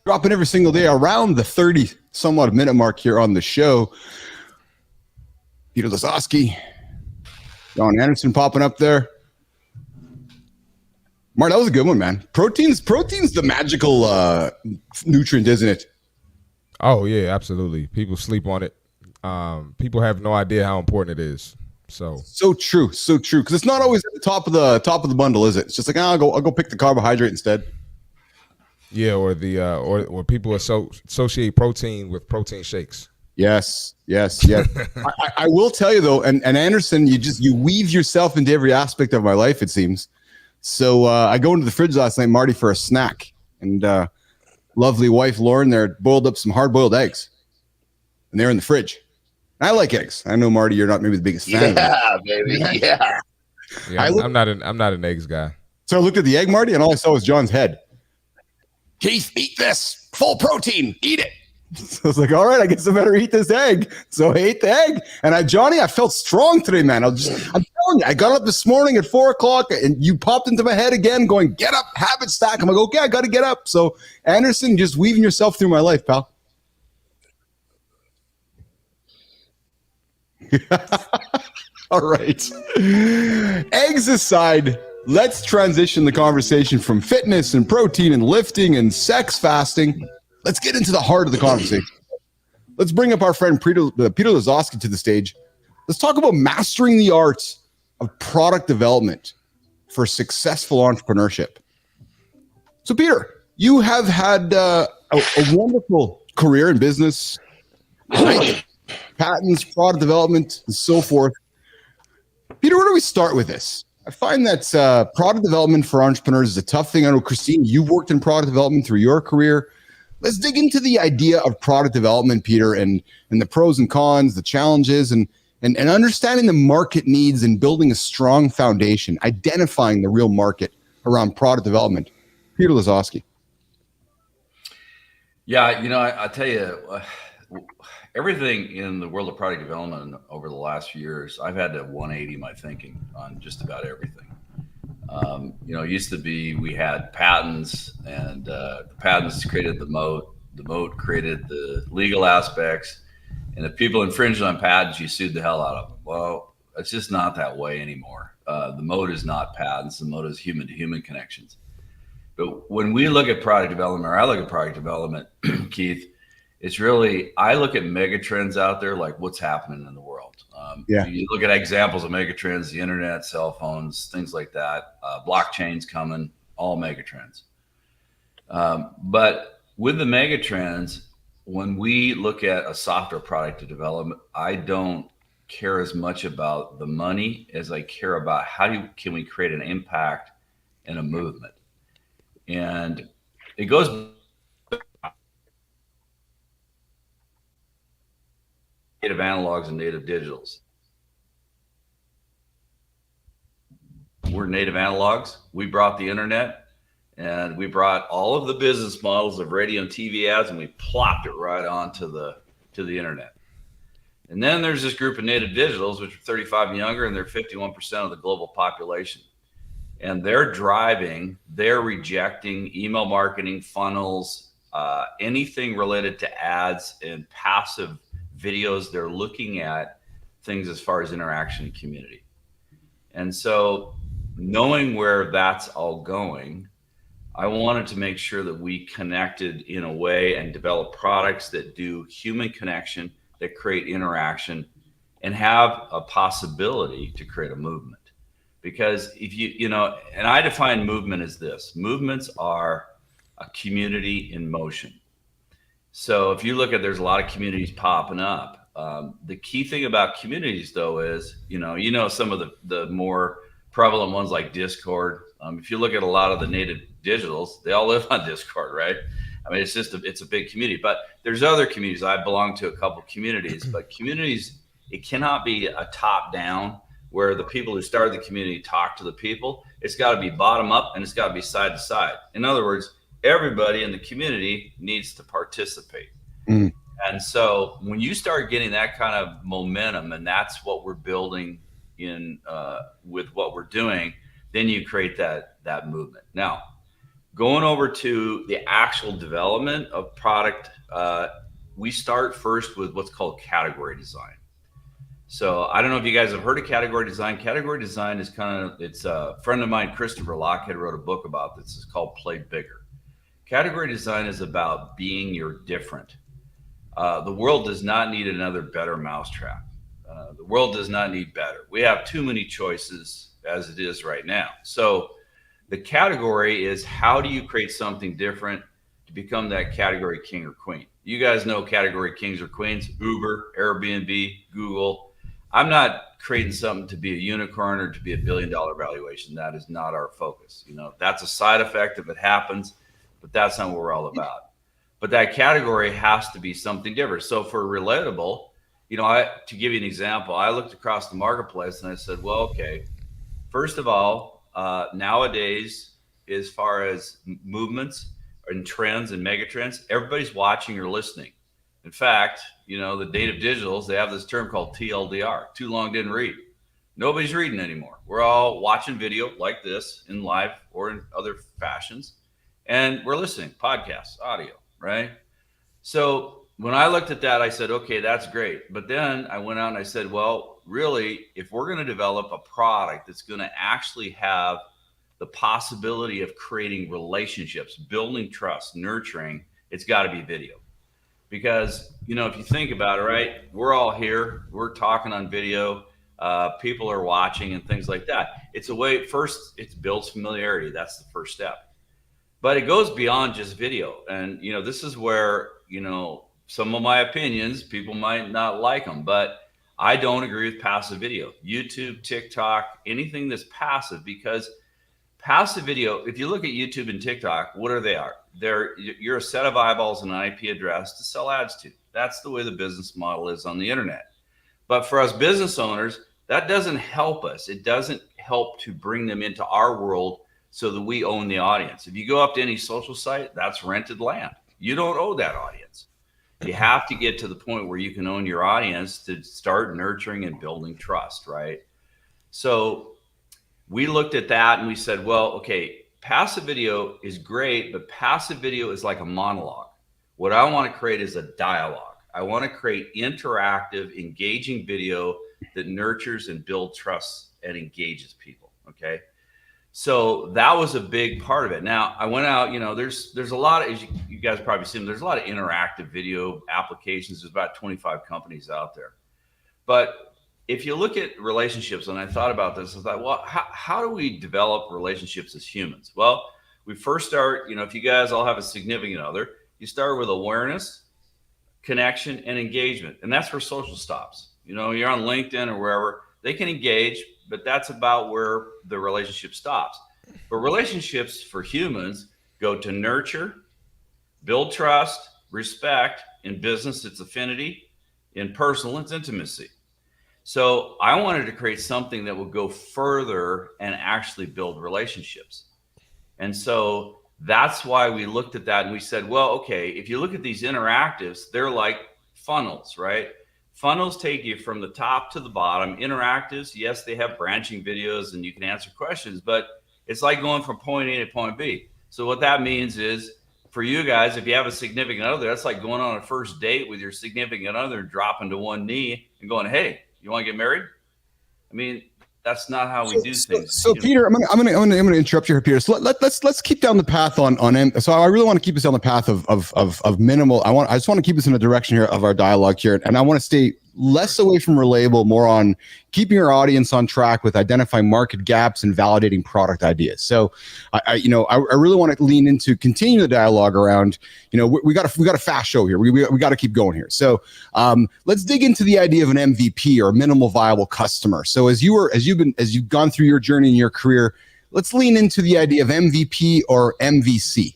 Dropping every single day around the 30 somewhat minute mark here on the show. Peter Lazoski, John Anderson popping up there. Mark, that was a good one, man. Protein's the magical nutrient, isn't it? Oh yeah, absolutely. People sleep on it. People have no idea how important it is. So true. Because it's not always at the top of the bundle, is it? It's just like, I'll go pick the carbohydrate instead. Yeah, or the or people associate protein with protein shakes. Yes. I will tell you though, and Anderson, you weave yourself into every aspect of my life, it seems. So I go into the fridge last night, Marty, for a snack, and lovely wife Lauren there boiled up some hard-boiled eggs, and they're in the fridge. I like eggs. I know, Marty, you're not maybe the biggest fan. Yeah, baby. Yeah. I'm not an eggs guy. So I looked at the egg, Marty, and all I saw was John's head. Keith, eat this. Full protein. Eat it. So I was like, all right, I guess I better eat this egg. So I ate the egg. And Johnny, I felt strong today, man. I'm telling you, I got up this morning at 4:00 and you popped into my head again going, get up, habit stack. I'm like, okay, I got to get up. So Anderson, just weaving yourself through my life, pal. All right. Eggs aside, let's transition the conversation from fitness and protein and lifting and sex fasting. Let's get into the heart of the conversation. Let's bring up our friend Peter Lazoski to the stage. Let's talk about mastering the art of product development for successful entrepreneurship. So, Peter, you have had a wonderful career in business, right? Patents, product development, and so forth. Peter, where do we start with this? I find that product development for entrepreneurs is a tough thing. I know, Christine, you've worked in product development through your career. Let's dig into the idea of product development, Peter, and the pros and cons, the challenges, and understanding the market needs and building a strong foundation, identifying the real market around product development. Peter Lazoski. Yeah, I tell you, everything in the world of product development over the last few years, I've had to 180 my thinking on just about everything. It used to be we had patents, and the patents created the moat. The moat created the legal aspects, and if people infringed on patents, you sued the hell out of them. Well, it's just not that way anymore. The moat is not patents. The moat is human-to-human connections. But when we look at product development, or I look at product development, Keith, it's really, I look at mega trends out there, like what's happening in the world. You look at examples of mega trends, the internet, cell phones, things like that, blockchain's coming, all mega trends. But with the mega trends, when we look at a software product to develop, I don't care as much about the money as I care about can we create an impact and a movement. And it goes native analogs and native digitals. We're native analogs. We brought the internet, and we brought all of the business models of radio and TV ads, and we plopped it right onto the internet. And then there's this group of native digitals, which are 35 and younger, and they're 51% of the global population. And they're rejecting email marketing, funnels, anything related to ads and passive videos. They're looking at things as far as interaction and community. And so knowing where that's all going, I wanted to make sure that we connected in a way and develop products that do human connection, that create interaction, and have a possibility to create a movement. Because if and I define movement as this: movements are a community in motion. So if you look at, there's a lot of communities popping up. The key thing about communities, though, is, some of the more prevalent ones like Discord. If you look at a lot of the native digitals, they all live on Discord, right? I mean, it's a big community, but there's other communities. I belong to a couple communities, but communities, it cannot be a top down where the people who started the community talk to the people. It's got to be bottom up, and it's got to be side to side. In other words, everybody in the community needs to participate. And so when you start getting that kind of momentum, and that's what we're building in with what we're doing, then you create that movement. Now, going over to the actual development of product, we start first with what's called category design. So I don't know if you guys have heard of category design. Category design is it's a friend of mine, Christopher Lockhead, wrote a book about this. It's called Play Bigger. Category design is about being your different. The world does not need another better mousetrap. The world does not need better. We have too many choices as it is right now. So the category is, how do you create something different to become that category king or queen? You guys know category kings or queens: Uber, Airbnb, Google. I'm not creating something to be a unicorn or to be $1 billion valuation. That is not our focus. That's a side effect if it happens, but that's not what we're all about. But that category has to be something different. So for relatable, to give you an example, I looked across the marketplace and I said, well, okay, first of all, nowadays, as far as movements and trends and mega trends, everybody's watching or listening. In fact, the native digitals, they have this term called TLDR, too long didn't read. Nobody's reading anymore. We're all watching video like this in live or in other fashions, and we're listening, podcasts, audio, right? So when I looked at that, I said, okay, that's great. But then I went out and I said, well, really, if we're going to develop a product that's going to actually have the possibility of creating relationships, building trust, nurturing, it's got to be video. Because, if you think about it, right, we're all here, we're talking on video, people are watching and things like that. It's a way, first, it builds familiarity. That's the first step. But it goes beyond just video. And, this is where, some of my opinions, people might not like them, but I don't agree with passive video. YouTube, TikTok, anything that's passive, because passive video, if you look at YouTube and TikTok, what are they? You're a set of eyeballs and an IP address to sell ads to. That's the way the business model is on the internet. But for us business owners, that doesn't help us. It doesn't help to bring them into our world so that we own the audience. If you go up to any social site, that's rented land. You don't own that audience. You have to get to the point where you can own your audience to start nurturing and building trust, right? So we looked at that and we said, well, okay, passive video is great, but passive video is like a monologue. What I want to create is a dialogue. I want to create interactive, engaging video that nurtures and builds trust and engages people, okay? So that was a big part of it. Now I went out, there's a lot of, as you guys probably seen, there's a lot of interactive video applications. There's about 25 companies out there. But if you look at relationships, and I thought about this, I thought, well, how do we develop relationships as humans? Well, we first start, if you guys all have a significant other, you start with awareness, connection, and engagement. And that's where social stops. You're on LinkedIn or wherever, they can engage, but that's about where the relationship stops. But relationships for humans go to nurture, build trust, respect. In business, it's affinity. In personal, it's intimacy. So I wanted to create something that would go further and actually build relationships. And so that's why we looked at that and we said, well, okay, if you look at these interactives, they're like funnels, right? Funnels take you from the top to the bottom. Interactives, yes, they have branching videos and you can answer questions, but it's like going from point A to point B. So what that means is, for you guys, if you have a significant other, that's like going on a first date with your significant other, dropping to one knee and going, hey, you want to get married? I mean, that's not how we do things. So Peter, I'm gonna interrupt you here, Peter. So let's keep down the path on. So I really want to keep us on the path of minimal. I just want to keep us in the direction here of our dialogue here, and I want to stay less away from relatable, more on keeping our audience on track with identifying market gaps and validating product ideas. So I really want to lean into continue the dialogue around, we got a fast show here. We got to keep going here. So let's dig into the idea of an MVP or minimal viable customer. So as you've gone through your journey in your career, let's lean into the idea of MVP or MVC.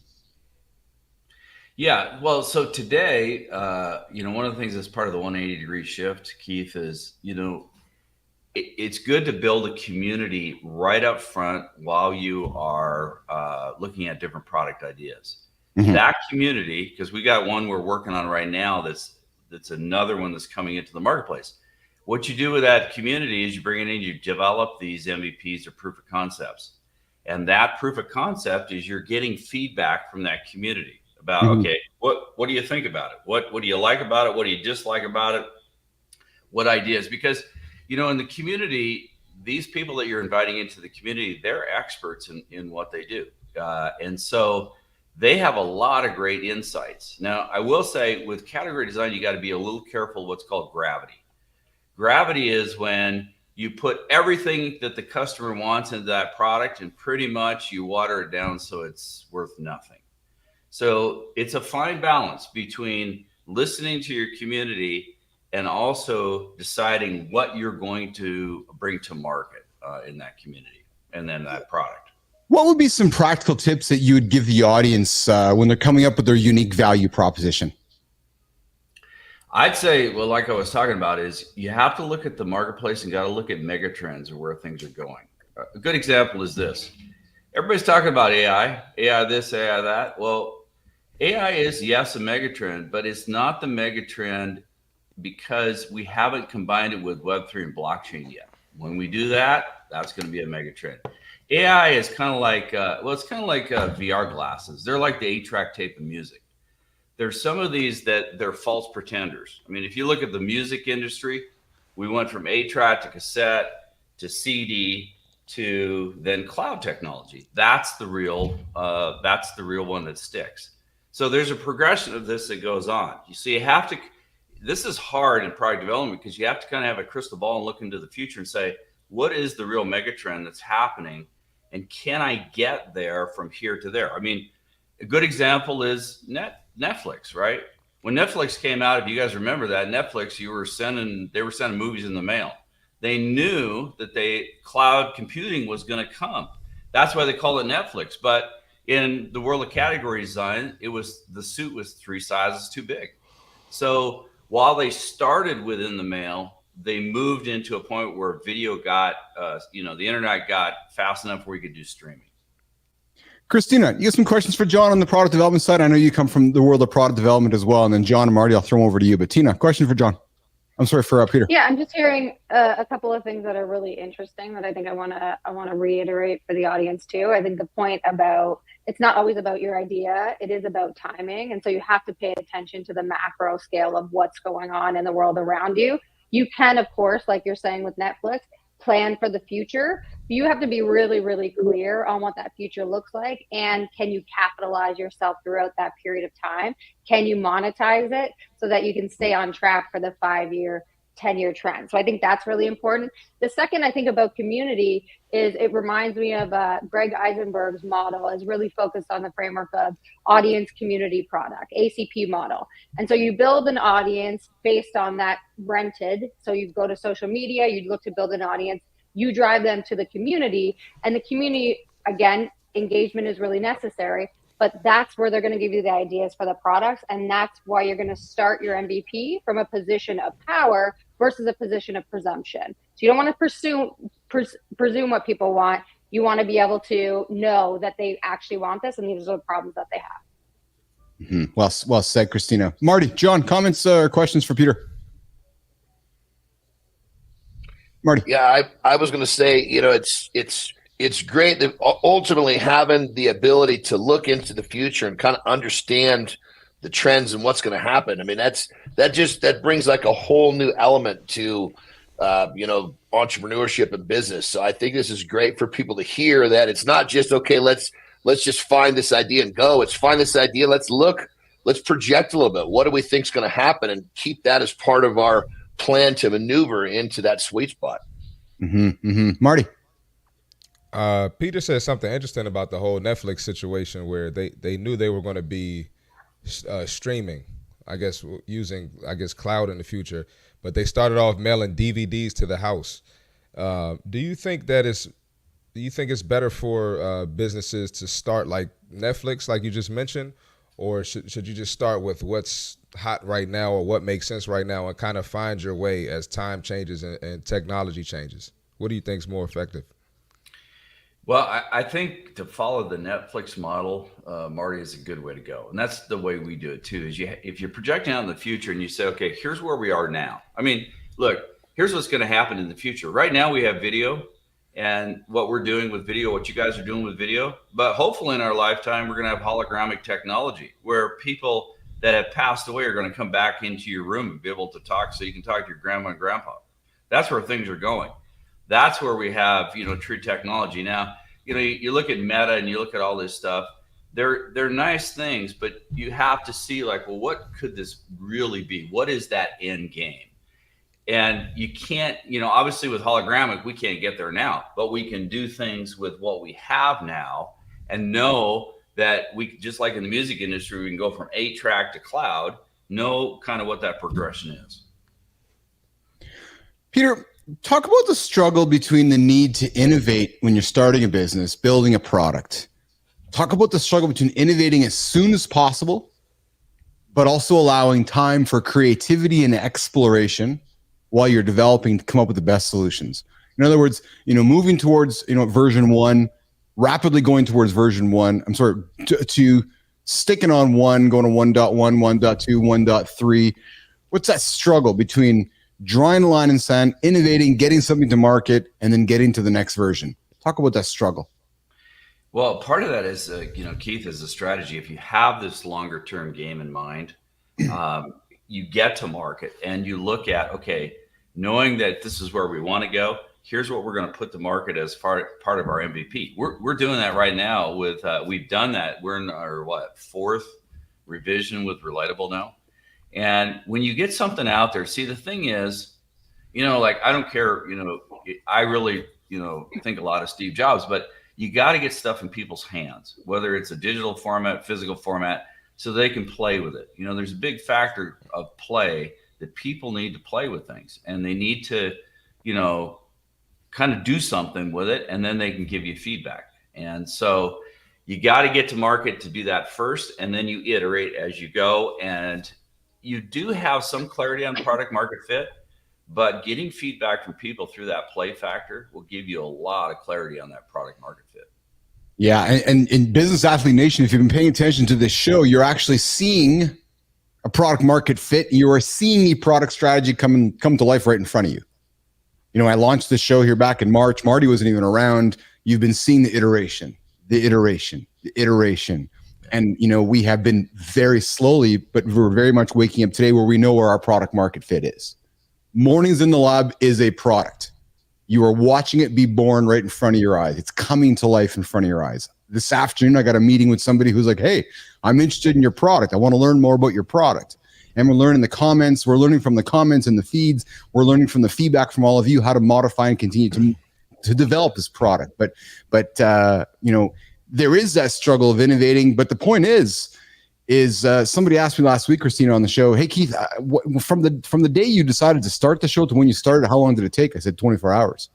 Yeah, well, so today, one of the things that's part of the 180-degree shift, Keith, is, it's good to build a community right up front while you are looking at different product ideas. Mm-hmm. That community, because we got one we're working on right now that's another one that's coming into the marketplace. What you do with that community is you bring it in, you develop these MVPs or proof of concepts. And that proof of concept is you're getting feedback from that community about, mm-hmm. Okay, what do you think about it? What do you like about it? What do you dislike about it? What ideas? Because, in the community, these people that you're inviting into the community, they're experts in what they do. And so they have a lot of great insights. Now, I will say with category design, you got to be a little careful what's called gravity. Gravity is when you put everything that the customer wants into that product and pretty much you water it down so it's worth nothing. So it's a fine balance between listening to your community and also deciding what you're going to bring to market in that community and then that product. What would be some practical tips that you would give the audience when they're coming up with their unique value proposition? I'd say, well, like I was talking about, is you have to look at the marketplace and got to look at mega trends or where things are going. A good example is this. Everybody's talking about AI this, AI that. Well, AI is, yes, a megatrend, but it's not the megatrend because we haven't combined it with Web3 and blockchain yet. When we do that, that's going to be a megatrend. AI is kind of like, it's kind of like VR glasses. They're like the 8-track tape of music. There's some of these that they're false pretenders. I mean, if you look at the music industry, we went from 8-track to cassette to CD to then cloud technology. That's the real one that sticks. So there's a progression of this that goes on. You see, this is hard in product development because you have to kind of have a crystal ball and look into the future and say, what is the real megatrend that's happening? And can I get there from here to there? I mean, a good example is Netflix, right? When Netflix came out, if you guys remember that, Netflix, they were sending movies in the mail. They knew that cloud computing was going to come. That's why they call it Netflix. But in the world of category design, the suit was 3 sizes too big. So while they started within the mail, they moved into a point where video got, the internet got fast enough where you could do streaming. Christina, you got some questions for John on the product development side? I know you come from the world of product development as well. And then John and Marty, I'll throw them over to you. But Tina, question for John. I'm sorry, for Peter. Yeah, I'm just hearing a couple of things that are really interesting that I think I want to reiterate for the audience too. I think the point about it's not always about your idea; it is about timing, and so you have to pay attention to the macro scale of what's going on in the world around you. You can, of course, like you're saying with Netflix, plan for the future. You have to be really, really clear on what that future looks like. And can you capitalize yourself throughout that period of time? Can you monetize it so that you can stay on track for the 5-year, 10-year trend? So I think that's really important. The second I think about community is it reminds me of Greg Eisenberg's model is really focused on the framework of audience community product, ACP model. And so you build an audience based on that rented. So you go to social media, you look to build an audience, you drive them to the community, and the community, again, engagement is really necessary, but that's where they're going to give you the ideas for the products. And that's why you're going to start your MVP from a position of power versus a position of presumption. So you don't want to presume what people want. You want to be able to know that they actually want this, and these are the problems that they have. Mm-hmm. Well said, Christina. Marty, John, comments or questions for Peter? Marty. Yeah, I was going to say, it's great that ultimately having the ability to look into the future and kind of understand the trends and what's going to happen. I mean, that brings like a whole new element to, entrepreneurship and business. So I think this is great for people to hear that it's not just, okay, let's just find this idea and go. It's find this idea. Let's project a little bit. What do we think is going to happen, and keep that as part of our plan to maneuver into that sweet spot. Mm-hmm, mm-hmm. Marty. Peter said something interesting about the whole Netflix situation where they knew they were going to be streaming, I guess, using, cloud in the future, but they started off mailing DVDs to the house. Do you think it's better for businesses to start like Netflix, like you just mentioned, or should you just start with what's hot right now or what makes sense right now and kind of find your way as time changes and technology changes? What do you think is more effective? Well, I think to follow the Netflix model, Marty, is a good way to go. And that's the way we do it too, is if you're projecting out in the future and you say, okay, here's where we are now. I mean, look, here's what's going to happen in the future. Right now we have video and what we're doing with video, what you guys are doing with video, but hopefully in our lifetime, we're going to have hologramic technology where people that have passed away are going to come back into your room and be able to talk, so you can talk to your grandma and grandpa. That's where things are going. That's where we have, true technology. Now, you look at Meta and you look at all this stuff, they're nice things, but you have to see like, well, what could this really be? What is that end game? And you can't, obviously with hologramic, we can't get there now, but we can do things with what we have now and know that we, just like in the music industry, we can go from 8-track to cloud, know kind of what that progression is. Peter, talk about the struggle between the need to innovate when you're starting a business, building a product. Talk about the struggle between innovating as soon as possible, but also allowing time for creativity and exploration while you're developing to come up with the best solutions. In other words, moving towards, version 1, rapidly going towards version 1, to sticking on 1, going to 1.1, 1.2, 1.3. What's that struggle between drawing a line in the sand, innovating, getting something to market, and then getting to the next version? Talk about that struggle. Well, part of that is, Keith, is a strategy. If you have this longer term game in mind, you get to market and you look at, okay, knowing that this is where we want to go, here's what we're going to put to market as part of our MVP. We're doing that right now with, we've done that. We're in our, 4th revision with Relatable now. And when you get something out there, see, the thing is, I don't care, I really, think a lot of Steve Jobs, but you got to get stuff in people's hands, whether it's a digital format, physical format, so they can play with it. There's a big factor of play that people need to play with things, and they need to, kind of do something with it, and then they can give you feedback. And so you got to get to market to do that first, and then you iterate as you go. And you do have some clarity on product market fit, but getting feedback from people through that play factor will give you a lot of clarity on that product market fit. Yeah, and in Business Athlete Nation, if you've been paying attention to this show, you're actually seeing a product market fit. You are seeing the product strategy come to life right in front of you. I launched this show here back in March. Marty wasn't even around. You've been seeing the iteration. And, we have been very slowly, but we're very much waking up today where we know where our product market fit is. Mornings in the Lab is a product. You are watching it be born right in front of your eyes. It's coming to life in front of your eyes. This afternoon, I got a meeting with somebody who's like, hey, I'm interested in your product. I want to learn more about your product. And we're learning the comments. We're learning from the comments and the feeds. We're learning from the feedback from all of you how to modify and continue to develop this product. But there is that struggle of innovating. But the point is somebody asked me last week, Christina, on the show, hey, Keith, from the day you decided to start the show to when you started, how long did it take? I said 24 hours.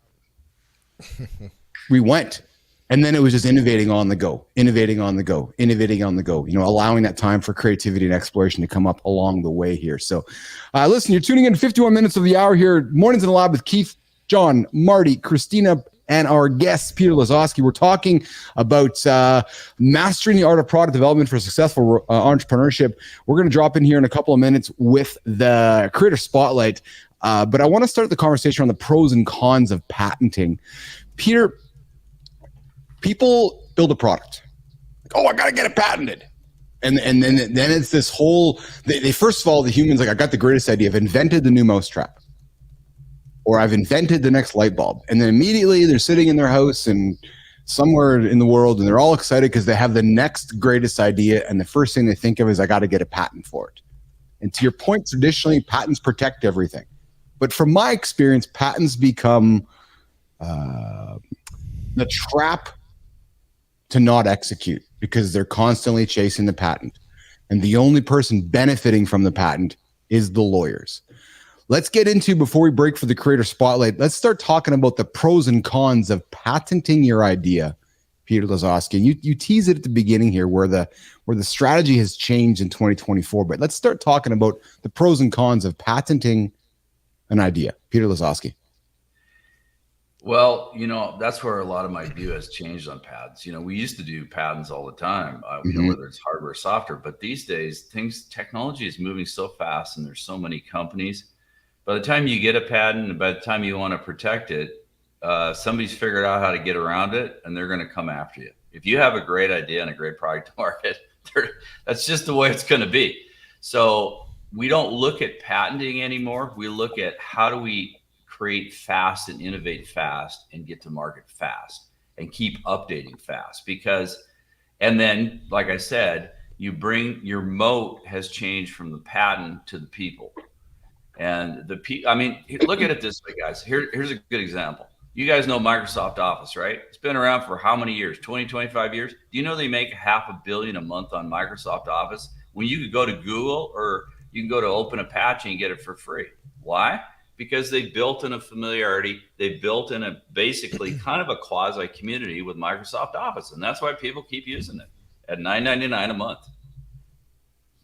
We went. And then it was just innovating on the go, allowing that time for creativity and exploration to come up along the way here. So listen, you're tuning in to 51 minutes of the hour here. Mornings in the Lab with Keith, John, Marty, Christina, and our guest, Peter Lazoski. We're talking about mastering the art of product development for successful entrepreneurship. We're going to drop in here in a couple of minutes with the Creator Spotlight. But I want to start the conversation on the pros and cons of patenting. Peter, people build a product. I got to get it patented. And then it's this whole, they first of all, the humans, I got the greatest idea. I've invented the new mousetrap. Or I've invented the next light bulb. And then immediately they're sitting in their house and somewhere in the world, and they're all excited because they have the next greatest idea. And the first thing they think of is, I got to get a patent for it. And to your point, traditionally, patents protect everything. But from my experience, patents become the trap to not execute because they're constantly chasing the patent. And the only person benefiting from the patent is the lawyers. Let's get into, before we break for the Creator Spotlight, let's start talking about the pros and cons of patenting your idea, Peter Lazoski. And you tease it at the beginning here where the strategy has changed in 2024. But let's start talking about the pros and cons of patenting an idea. Peter Lazoski. Well, that's where a lot of my view has changed on patents. We used to do patents all the time, whether it's hardware or software. But these days, technology is moving so fast and there's so many companies. By the time you get a patent and by the time you want to protect it, somebody's figured out how to get around it and they're going to come after you. If you have a great idea and a great product to market, that's just the way it's going to be. So we don't look at patenting anymore. We look at how do we create fast and innovate fast and get to market fast and keep updating fast and then, like I said, your moat has changed from the patent to the people. And look at it this way, guys. Here's a good example. You guys know Microsoft Office, right? It's been around for how many years? 20, 25 years? Do you know they make $500 million a month on Microsoft Office when you could go to Google or you can go to Open Apache and get it for free? Why? Because they built in a familiarity. They built in a basically kind of a quasi community with Microsoft Office. And that's why people keep using it at $9.99 a month.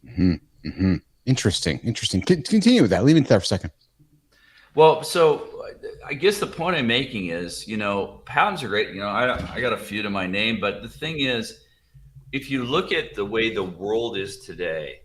Mm-hmm. Mm-hmm. Interesting. Continue with that. Leave it there for a second. Well, so I guess the point I'm making is, patents are great. I got a few to my name, but the thing is, if you look at the way the world is today,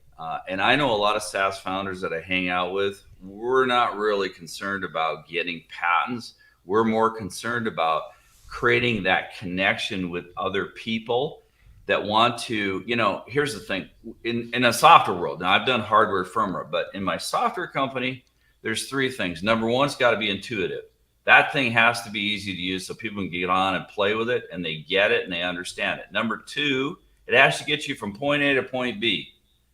and I know a lot of SaaS founders that I hang out with, we're not really concerned about getting patents. We're more concerned about creating that connection with other people that want to, here's the thing, in a software world, now I've done hardware, firmware, but in my software company, there's three things. Number one, it's got to be intuitive. That thing has to be easy to use so people can get on and play with it and they get it and they understand it. Number two, it has to get you from point A to point B.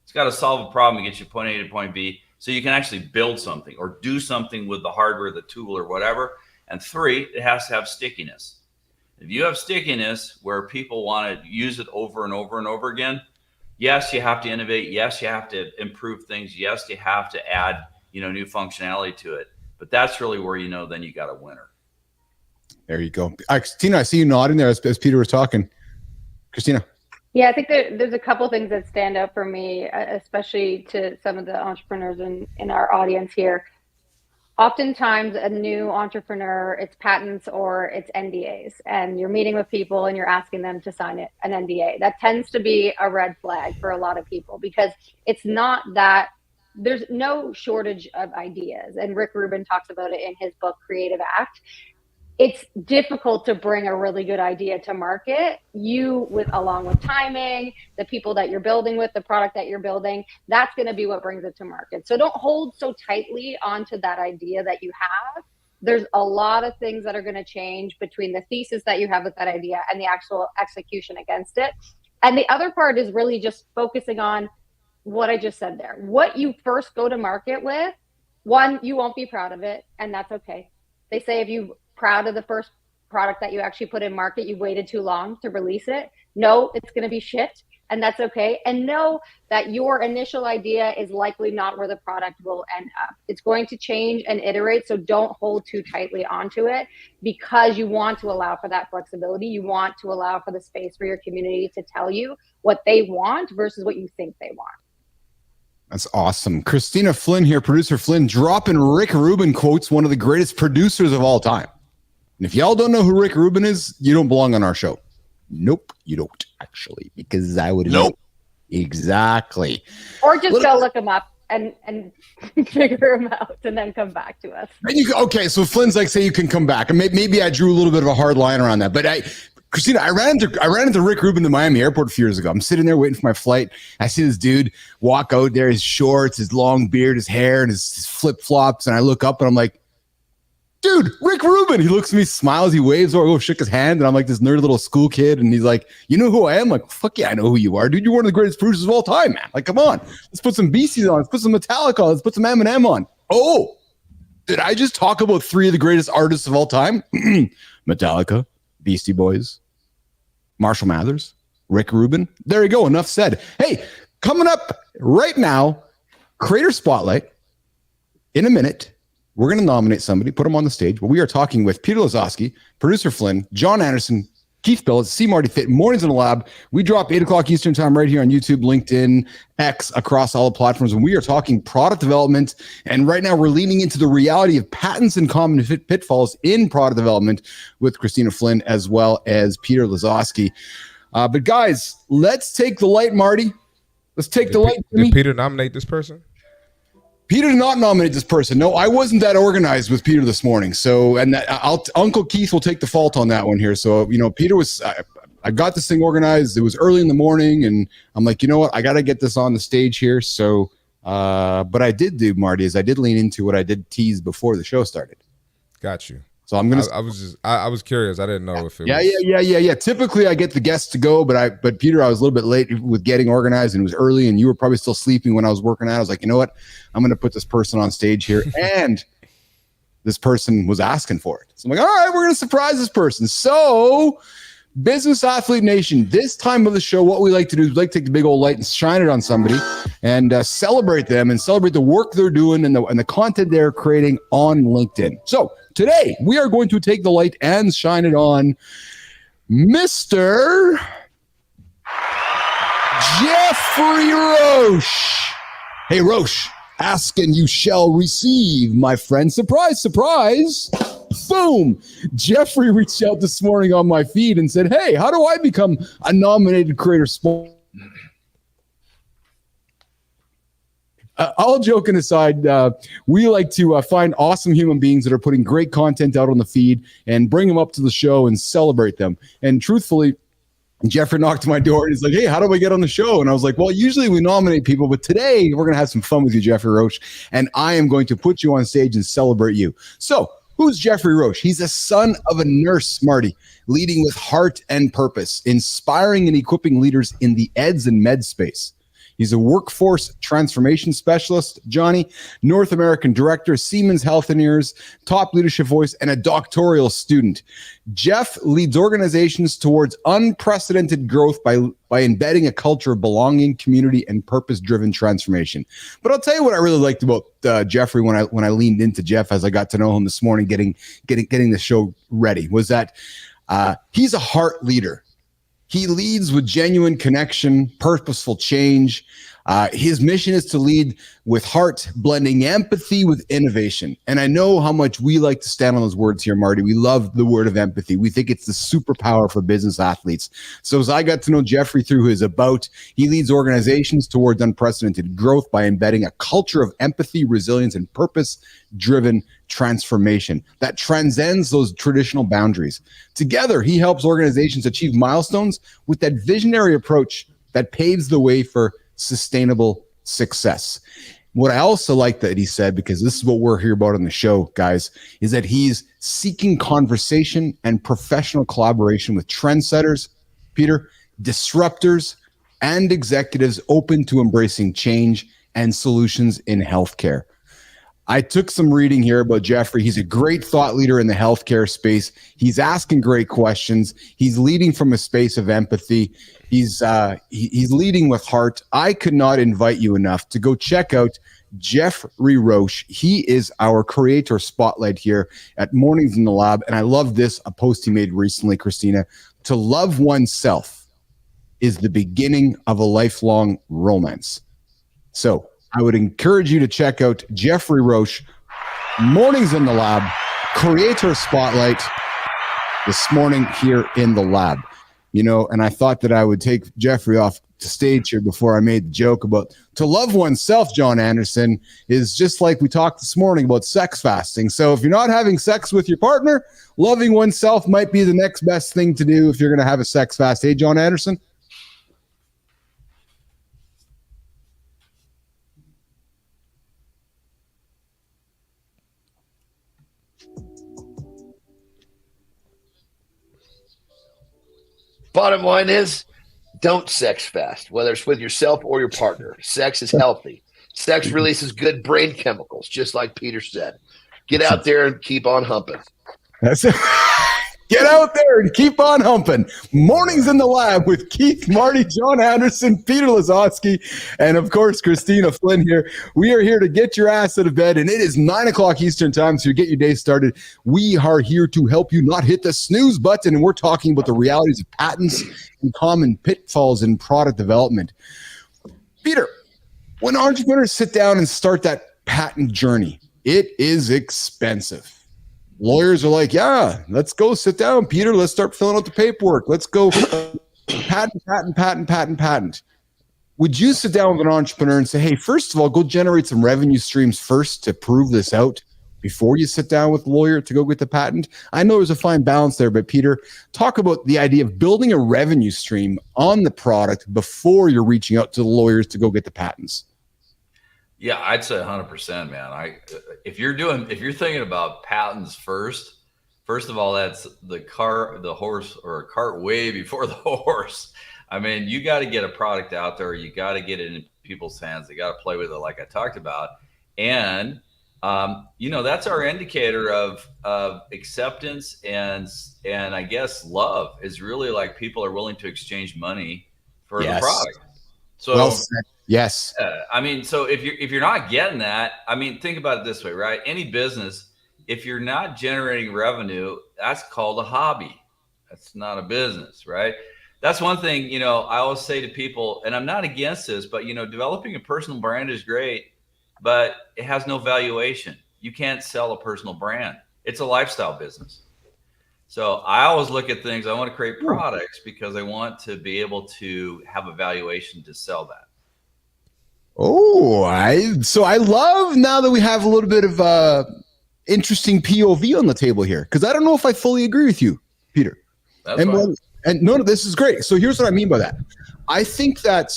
It's got to solve a problem and get you point A to point B so you can actually build something or do something with the hardware, the tool or whatever. And three, it has to have stickiness. If you have stickiness where people want to use it over and over and over again, yes, you have to innovate. Yes, you have to improve things. Yes, you have to add, new functionality to it. But that's really where, then you got a winner. There you go. Christina, I see you nodding there as Peter was talking. Christina. Yeah, I think there's a couple things that stand out for me, especially to some of the entrepreneurs in our audience here. Oftentimes a new entrepreneur, it's patents or it's NDAs, and you're meeting with people and you're asking them to sign an NDA. That tends to be a red flag for a lot of people because it's not that there's no shortage of ideas. And Rick Rubin talks about it in his book, Creative Act. It's difficult to bring a really good idea to market. Along with timing, the people that you're building with, the product that you're building, that's going to be what brings it to market. So don't hold so tightly onto that idea that you have. there's a lot of things that are going to change between the thesis that you have with that idea and the actual execution against it. And the other part is really just focusing on what I just said there. What you first go to market with, one, you won't be proud of it, and that's okay. They say if you're proud of the first product that you actually put in market, you waited too long to release it. No, it's going to be shit, and that's okay. And know that your initial idea is likely not where the product will end up. It's going to change and iterate, so don't hold too tightly onto it, because you want to allow for that flexibility. You want to allow for the space for your community to tell you what they want versus what you think they want. That's awesome. Christina Flynn here, producer Flynn, dropping Rick Rubin quotes, one of the greatest producers of all time. And if y'all don't know who Rick Rubin is, you don't belong on our show. Nope, you don't, actually, because I would know. Exactly. Or just go look him up and figure him out and then come back to us. Okay, so Flynn's like, say you can come back. And maybe I drew a little bit of a hard line around that. But Christina, I ran into Rick Rubin in the Miami airport a few years ago. I'm sitting there waiting for my flight. I see this dude walk out there, his shorts, his long beard, his hair, and his flip-flops. And I look up and I'm like, dude, Rick Rubin. He looks at me, smiles, he waves, or shook his hand. And I'm like this nerd little school kid. And he's like, you know who I am? I'm like, fuck yeah, I know who you are, dude. You're one of the greatest producers of all time, man. Like, come on. Let's put some Beasties on. Let's put some Metallica on. Let's put some Eminem on. Oh, did I just talk about three of the greatest artists of all time? Metallica, Beastie Boys, Marshall Mathers, Rick Rubin. There you go. Enough said. Hey, coming up right now, Creator Spotlight. In a minute, we're going to nominate somebody, put them on the stage. But we are talking with Peter Lazoski, producer Flynn, John Anderson, Keith Billis, Marty Fit, Mornings in the Lab. We drop 8 o'clock Eastern time right here on YouTube, LinkedIn, X, across all the platforms. And we are talking product development. And right now we're leaning into the reality of patents and common pitfalls in product development with Christina Flynn as well as Peter Lazoski. But guys, let's take the light, Marty. Let's take the light. Did Peter nominate this person? Peter did not nominate this person. No, I wasn't that organized with Peter this morning. So, and Uncle Keith will take the fault on that one here. So, Peter was, I got this thing organized. It was early in the morning and I'm like, you know what? I got to get this on the stage here. So, but I did do, Marty, is I did lean into what I did tease before the show started. Got you. So I'm gonna. I was curious. I didn't know if it. Yeah. Typically, I get the guests to go, but Peter, I was a little bit late with getting organized, and it was early, and you were probably still sleeping when I was working out. I was like, you know what? I'm gonna put this person on stage here, and this person was asking for it. So I'm like, all right, we're gonna surprise this person. So, Business Athlete Nation, this time of the show, what we like to do is we like to take the big old light and shine it on somebody, and celebrate them and celebrate the work they're doing and the content they're creating on LinkedIn. So. Today, we are going to take the light and shine it on Mr. Jeffrey Roche. Hey, Roche, ask and you shall receive, my friend. Surprise, surprise. Boom. Jeffrey reached out this morning on my feed and said, hey, how do I become a nominated creator sponsor? All joking aside, we like to find awesome human beings that are putting great content out on the feed and bring them up to the show and celebrate them. And truthfully, Jeffrey knocked on my door and he's like, hey, how do I get on the show? And I was like, well, usually we nominate people, but today we're going to have some fun with you, Jeffrey Roche, and I am going to put you on stage and celebrate you. So who's Jeffrey Roche? He's a son of a nurse, Marty, leading with heart and purpose, inspiring and equipping leaders in the eds and med space. He's a workforce transformation specialist, Johnny, North American director, Siemens Healthineers, top leadership voice, and a doctoral student. Jeff leads organizations towards unprecedented growth by embedding a culture of belonging, community, and purpose-driven transformation. But I'll tell you what I really liked about Jeffrey when I leaned into Jeff as I got to know him this morning, getting the show ready, was that he's a heart leader. He leads with genuine connection, purposeful change. His mission is to lead with heart, blending empathy with innovation. And I know how much we like to stand on those words here, Marty. We love the word of empathy. We think it's the superpower for business athletes. So as I got to know Jeffrey through his About, he leads organizations towards unprecedented growth by embedding a culture of empathy, resilience, and purpose-driven transformation that transcends those traditional boundaries. Together, he helps organizations achieve milestones with that visionary approach that paves the way for sustainable success. What I also like that he said, because this is what we're here about on the show, guys, is that he's seeking conversation and professional collaboration with trendsetters, Peter, disruptors, and executives open to embracing change and solutions in healthcare. I took some reading here about Jeffrey. He's a great thought leader in the healthcare space. He's asking great questions. He's leading from a space of empathy. He's leading with heart. I could not invite you enough to go check out Jeffrey Roche. He is our creator spotlight here at Mornings in the Lab. And I love this, a post he made recently, Christina. To love oneself is the beginning of a lifelong romance. So I would encourage you to check out Jeffrey Roche, Mornings in the Lab, Creator Spotlight, this morning here in the lab. And I thought that I would take Jeffrey off the stage here before I made the joke about to love oneself, John Anderson, is just like we talked this morning about sex fasting. So if you're not having sex with your partner, loving oneself might be the next best thing to do if you're going to have a sex fast. Hey, John Anderson? Bottom line is, don't sex fast, whether it's with yourself or your partner. Sex is healthy. Sex releases good brain chemicals, just like Peter said. Get out there and keep on humping. That's it. Get out there and keep on humping. Mornings in the Lab with Keith, Marty, John Anderson, Peter Lazoski, and of course, Christina Flynn here. We are here to get your ass out of bed, and it is 9 o'clock Eastern time, so you get your day started. We are here to help you not hit the snooze button, and we're talking about the realities of patents and common pitfalls in product development. Peter, when entrepreneurs sit down and start that patent journey, it is expensive. Lawyers are like, yeah, let's go sit down, Peter. Let's start filling out the paperwork. Let's go patent. Would you sit down with an entrepreneur and say, hey, first of all, go generate some revenue streams first to prove this out before you sit down with the lawyer to go get the patent? I know there's a fine balance there, but Peter, talk about the idea of building a revenue stream on the product before you're reaching out to the lawyers to go get the patents. Yeah, I'd say 100%, man. If you're thinking about patents first of all, that's the horse, or a cart way before the horse. I mean, you got to get a product out there. You got to get it in people's hands. They got to play with it, like I talked about. And that's our indicator of acceptance and I guess love is really like people are willing to exchange money for the product. So. Well said. Yes. I mean, so if you're not getting that, I mean, think about it this way, right? Any business, if you're not generating revenue, that's called a hobby. That's not a business, right? That's one thing, I always say to people, and I'm not against this, but, developing a personal brand is great, but it has no valuation. You can't sell a personal brand. It's a lifestyle business. So I always look at things, I want to create products because I want to be able to have a valuation to sell that. Oh, I love now that we have a little bit of interesting POV on the table here, because I don't know if I fully agree with you, Peter. No, this is great. So here's what I mean by that. I think that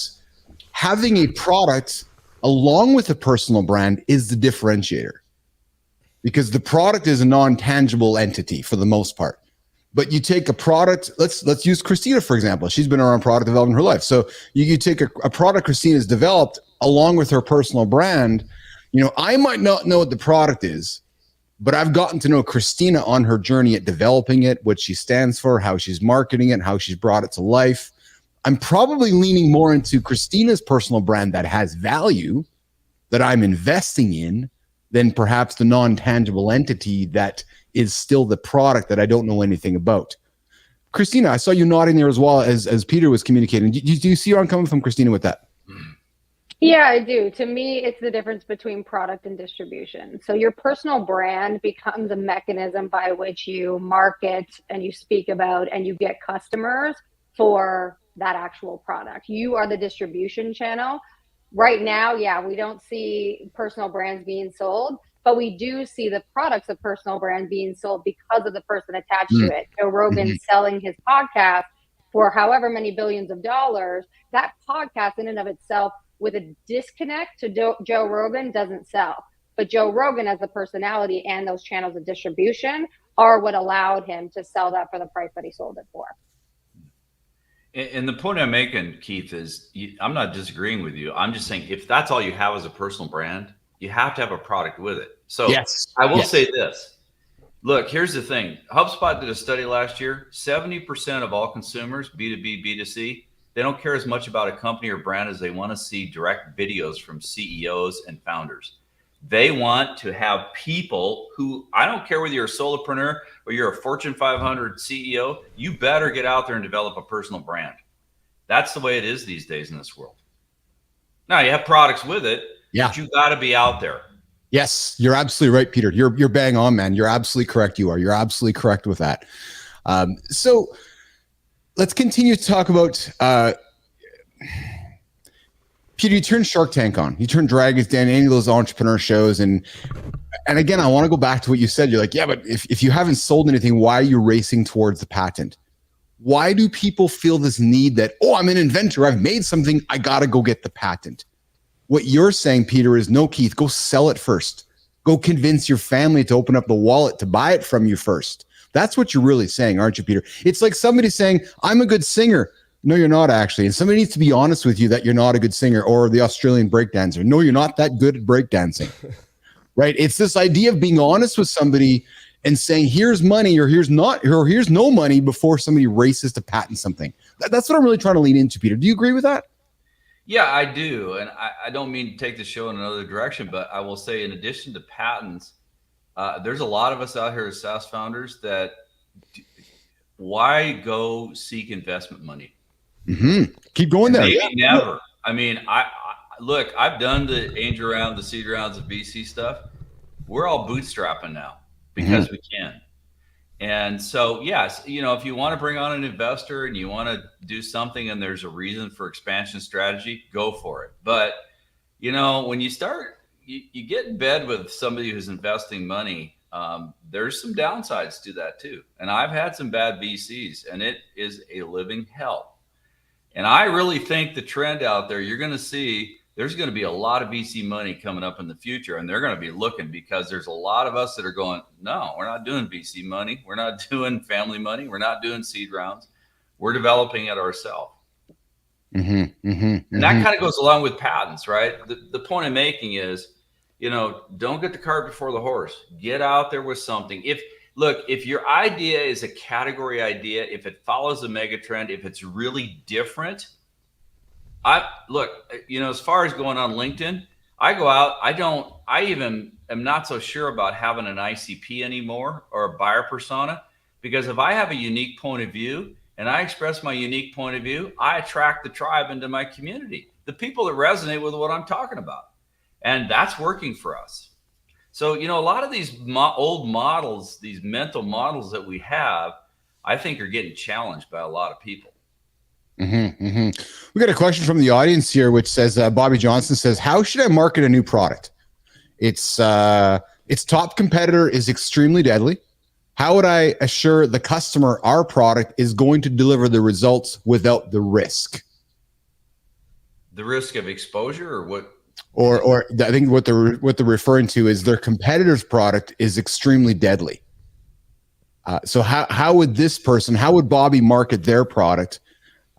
having a product along with a personal brand is the differentiator, because the product is a non-tangible entity for the most part. But you take a product, let's use Christina, for example. She's been around product development her life. So you take a product Christina's developed along with her personal brand. I might not know what the product is, but I've gotten to know Christina on her journey at developing it, what she stands for, how she's marketing it, how she's brought it to life. I'm probably leaning more into Christina's personal brand that has value that I'm investing in than perhaps the non-tangible entity that is still the product that I don't know anything about. Christina, I saw you nodding there as well as Peter was communicating. Do you see where I'm coming from, Christina, with that? Yeah, I do. To me, it's the difference between product and distribution. So your personal brand becomes a mechanism by which you market and you speak about and you get customers for that actual product. You are the distribution channel. Right now, yeah, we don't see personal brands being sold, but we do see the products of personal brand being sold because of the person attached to it. Joe Rogan selling his podcast for however many billions of dollars. That podcast in and of itself with a disconnect to Joe Rogan doesn't sell. But Joe Rogan as a personality and those channels of distribution are what allowed him to sell that for the price that he sold it for. And the point I'm making, Keith, is I'm not disagreeing with you. I'm just saying if that's all you have as a personal brand, you have to have a product with it. So Yes. I will say this. Look, here's the thing. HubSpot did a study last year. 70% of all consumers, B2B, B2C, they don't care as much about a company or brand as they want to see direct videos from CEOs and founders. They want to have people who, I don't care whether you're a solopreneur or you're a Fortune 500 CEO, you better get out there and develop a personal brand. That's the way it is these days in this world. Now you have products with it, but you got to be out there. Yes, you're absolutely right, Peter. You're bang on, man. You're absolutely correct. You're absolutely correct with that. So let's continue to talk about Peter, you turned Shark Tank on. You turned Dragons Den, any of those entrepreneur shows. And again, I want to go back to what you said. You're like, yeah, but if you haven't sold anything, why are you racing towards the patent? Why do people feel this need that, oh, I'm an inventor, I've made something, I got to go get the patent? What you're saying, Peter, is no, Keith, go sell it first. Go convince your family to open up the wallet to buy it from you first. That's what you're really saying, aren't you, Peter? It's like somebody saying, I'm a good singer. No, you're not actually. And somebody needs to be honest with you that you're not a good singer, or the Australian breakdancer. No, you're not that good at breakdancing, right? It's this idea of being honest with somebody and saying, here's money, or here's no money before somebody races to patent something. That's what I'm really trying to lean into, Peter. Do you agree with that? Yeah, I do. And I don't mean to take the show in another direction, but I will say in addition to patents, there's a lot of us out here as SaaS founders that why go seek investment money? Mm-hmm. Keep going there. Maybe never. I mean, I look, I've done the angel round, the seed rounds of VC stuff. We're all bootstrapping now because we can. And so, yes, you know, if you want to bring on an investor and you want to do something and there's a reason for expansion strategy, go for it. But, you know, when you start, you get in bed with somebody who's investing money, there's some downsides to that too. And I've had some bad VCs and it is a living hell. And I really think the trend out there, you're going to see there's going to be a lot of VC money coming up in the future, and they're going to be looking because there's a lot of us that are going, no, we're not doing VC money. We're not doing family money. We're not doing seed rounds. We're developing it ourselves. And that kind of goes along with patents, right? The point I'm making is, you know, don't get the cart before the horse. Get out there with something. If your idea is a category idea, if it follows a mega trend, if it's really different, as far as going on LinkedIn, I go out, I even am not so sure about having an ICP anymore or a buyer persona, because if I have a unique point of view and I express my unique point of view, I attract the tribe into my community, the people that resonate with what I'm talking about. And that's working for us. So, you know, a lot of these old models, these mental models that we have, I think are getting challenged by a lot of people. We got a question from the audience here, which says, Bobby Johnson says, how should I market a new product? Its top competitor is extremely deadly. How would I assure the customer our product is going to deliver the results without the risk? The risk of exposure or what? Or I think what they're referring to is their competitor's product is extremely deadly. So how would Bobby market their product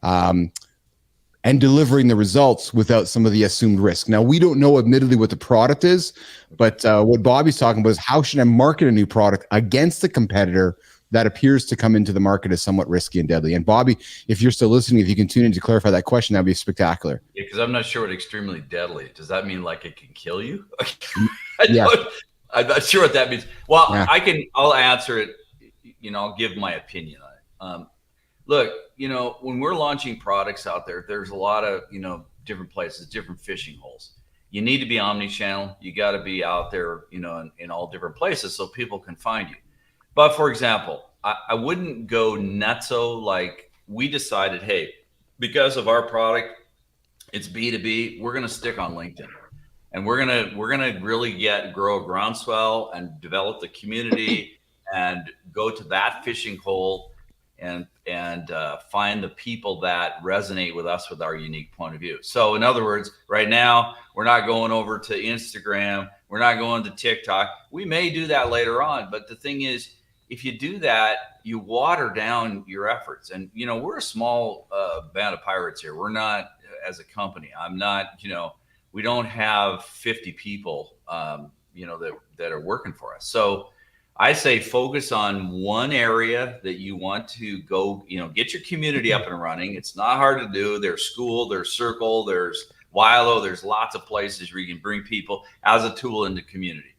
and delivering the results without some of the assumed risk? Now, we don't know admittedly what the product is, but what Bobby's talking about is how should I market a new product against the competitor that appears to come into the market as somewhat risky and deadly? And Bobby, if you're still listening, if you can tune in to clarify that question, that'd be spectacular. Yeah, because I'm not sure what extremely deadly. Does that mean like it can kill you? I'm not sure what that means. Well, yeah. I'll answer it. You know, I'll give my opinion on it. Look, you know, when we're launching products out there, there's a lot of, you know, different places, different fishing holes. You need to be omni-channel. You got to be out there, you know, in all different places so people can find you. But for example, I wouldn't go nutso like we decided, hey, because of our product, it's B2B, we're going to stick on LinkedIn. And we're going to really grow a groundswell and develop the community and go to that fishing hole and find the people that resonate with us with our unique point of view. So in other words, right now, we're not going over to Instagram. We're not going to TikTok. We may do that later on. But the thing is, if you do that, you water down your efforts. And, we're a small band of pirates here. We're not, as a company, I'm not, we don't have 50 people, that are working for us. So I say focus on one area that you want to go, get your community up and running. It's not hard to do. There's school, there's circle, there's Wilo, there's lots of places where you can bring people as a tool into community.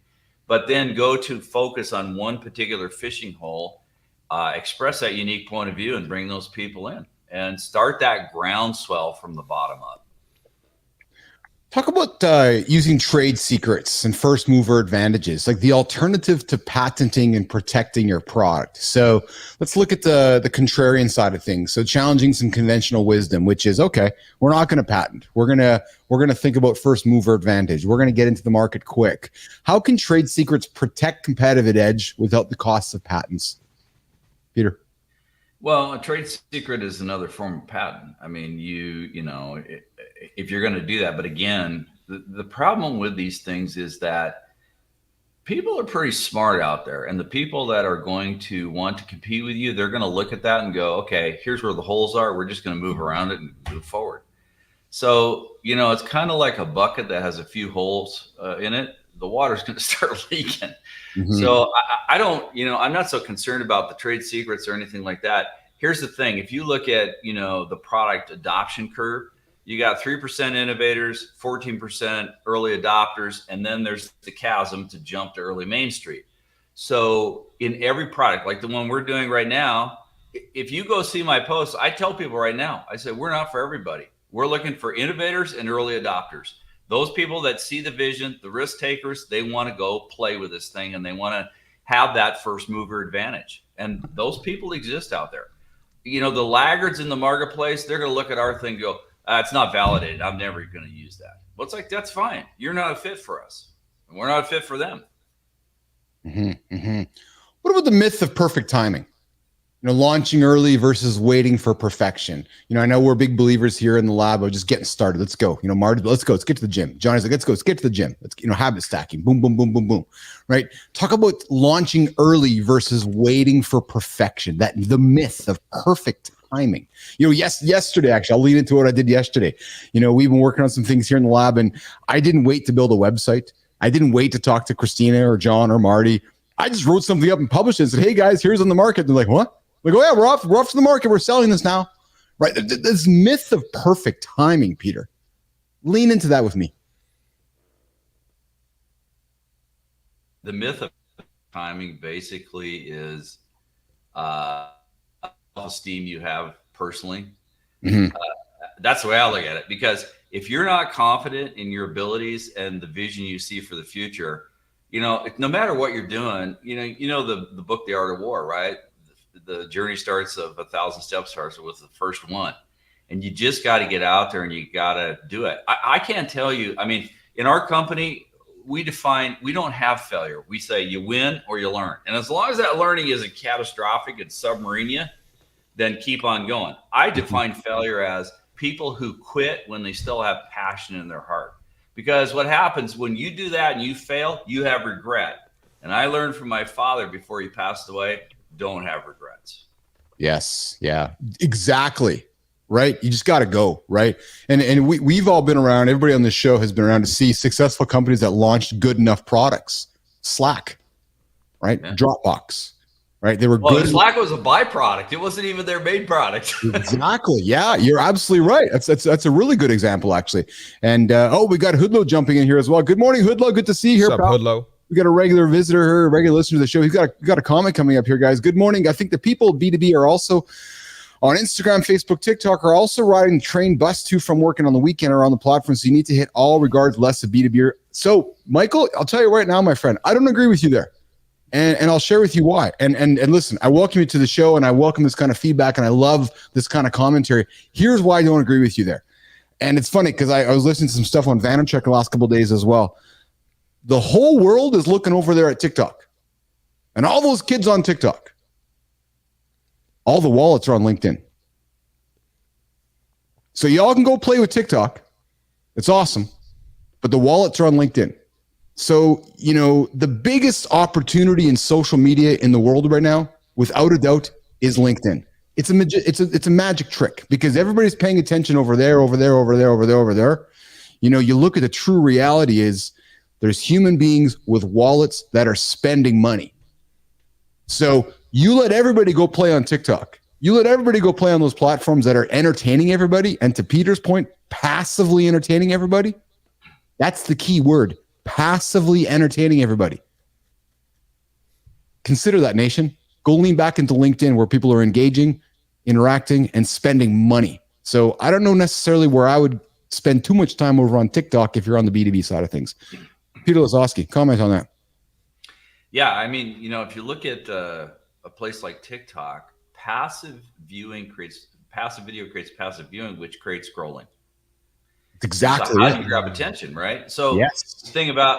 But then go to focus on one particular fishing hole, express that unique point of view and bring those people in and start that groundswell from the bottom up. Talk about using trade secrets and first mover advantages, like the alternative to patenting and protecting your product. So let's look at the contrarian side of things. So challenging some conventional wisdom, which is, okay, we're not going to patent. We're going to think about first mover advantage. We're going to get into the market quick. How can trade secrets protect competitive edge without the costs of patents? Peter? Well, a trade secret is another form of patent. I mean, if you're going to do that, but again, the problem with these things is that people are pretty smart out there, and the people that are going to want to compete with you, they're going to look at that and go, okay, here's where the holes are. We're just going to move around it and move forward. So, it's kind of like a bucket that has a few holes in it. The water's going to start leaking. Mm-hmm. So I don't, I'm not so concerned about the trade secrets or anything like that. Here's the thing. If you look at, the product adoption curve, you got 3% innovators, 14% early adopters, and then there's the chasm to jump to early Main Street. So in every product, like the one we're doing right now, if you go see my posts, I tell people right now, I say, we're not for everybody. We're looking for innovators and early adopters. Those people that see the vision, the risk takers, they want to go play with this thing and they want to have that first mover advantage. And those people exist out there. The laggards in the marketplace, they're going to look at our thing and go, it's not validated. I'm never going to use that. Well, it's like, that's fine. You're not a fit for us. And we're not a fit for them. Mm-hmm, mm-hmm. What about the myth of perfect timing? Launching early versus waiting for perfection. I know we're big believers here in the lab of just getting started. Let's go. Marty, let's go. Let's get to the gym. Johnny's like, let's go. Let's get to the gym. Let's, habit stacking. Boom, boom, boom, boom, boom. Right? Talk about launching early versus waiting for perfection. The myth of perfect timing. Yesterday, actually, I'll lead into what I did yesterday. We've been working on some things here in the lab, and I didn't wait to build a website. I didn't wait to talk to Christina or John or Marty. I just wrote something up and published it and said, hey guys, here's on the market. And they're like, what? Like, oh yeah, we're off to the market. We're selling this now, right? This myth of perfect timing, Peter. Lean into that with me. The myth of timing basically is self-esteem you have personally. Mm-hmm. That's the way I look at it, because if you're not confident in your abilities and the vision you see for the future, no matter what you're doing, the book, The Art of War, right? The journey starts of 1,000 steps starts with the first one. And you just got to get out there and you got to do it. I can't tell you. I mean, in our company, we don't have failure. We say you win or you learn. And as long as that learning isn't catastrophic and submarine you, then keep on going. I define failure as people who quit when they still have passion in their heart. Because what happens when you do that and you fail, you have regret. And I learned from my father before he passed away, don't have regrets. Yes. Yeah, exactly. Right. You just got to go. Right. And we've all been around. Everybody on this show has been around to see successful companies that launched good enough products. Slack, right? Yeah. Dropbox, right? They were good. Slack was a byproduct. It wasn't even their main product. Exactly. Yeah, you're absolutely right. That's a really good example, actually. And we got Hoodlow jumping in here as well. Good morning, Hoodlow. Good to see you here. What's up, Hoodlow? We got a regular visitor here, a regular listener to the show. He's got a comment coming up here, guys. Good morning. I think the people at B2B are also on Instagram, Facebook, TikTok are also riding the train bus too from working on the weekend or on the platform. So you need to hit all regardless of B2B. So Michael, I'll tell you right now, my friend, I don't agree with you there. And I'll share with you why. And listen, I welcome you to the show and I welcome this kind of feedback and I love this kind of commentary. Here's why I don't agree with you there. And it's funny because I was listening to some stuff on Vaynerchuk the last couple of days as well. The whole world is looking over there at TikTok and all those kids on TikTok. all the wallets are on LinkedIn. So y'all can go play with TikTok. It's awesome. But the wallets are on LinkedIn. So, you know, the biggest opportunity in social media in the world right now, without a doubt, is LinkedIn. It's a magic trick because everybody's paying attention over there. You know, you look at the true reality is there's human beings with wallets that are spending money. So you let everybody go play on TikTok. You let everybody go play on those platforms that are entertaining everybody. And to Peter's point, passively entertaining everybody. That's the key word, passively entertaining everybody. Consider that, nation. Go lean back into LinkedIn where people are engaging, interacting, and spending money. So I don't know necessarily where I would spend too much time over on TikTok if you're on the B2B side of things. Peter Lazoski, comment on that. Yeah, I mean, you know, if you look at a place like TikTok, passive video creates passive viewing, which creates scrolling. Exactly. So how do you grab attention, right? So yes.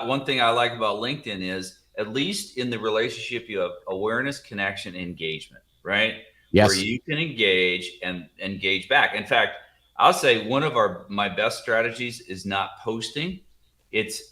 One thing I like about LinkedIn is at least in the relationship, you have awareness, connection, engagement, right? Yes. Where you can engage and engage back. In fact, I'll say one of my best strategies is not posting.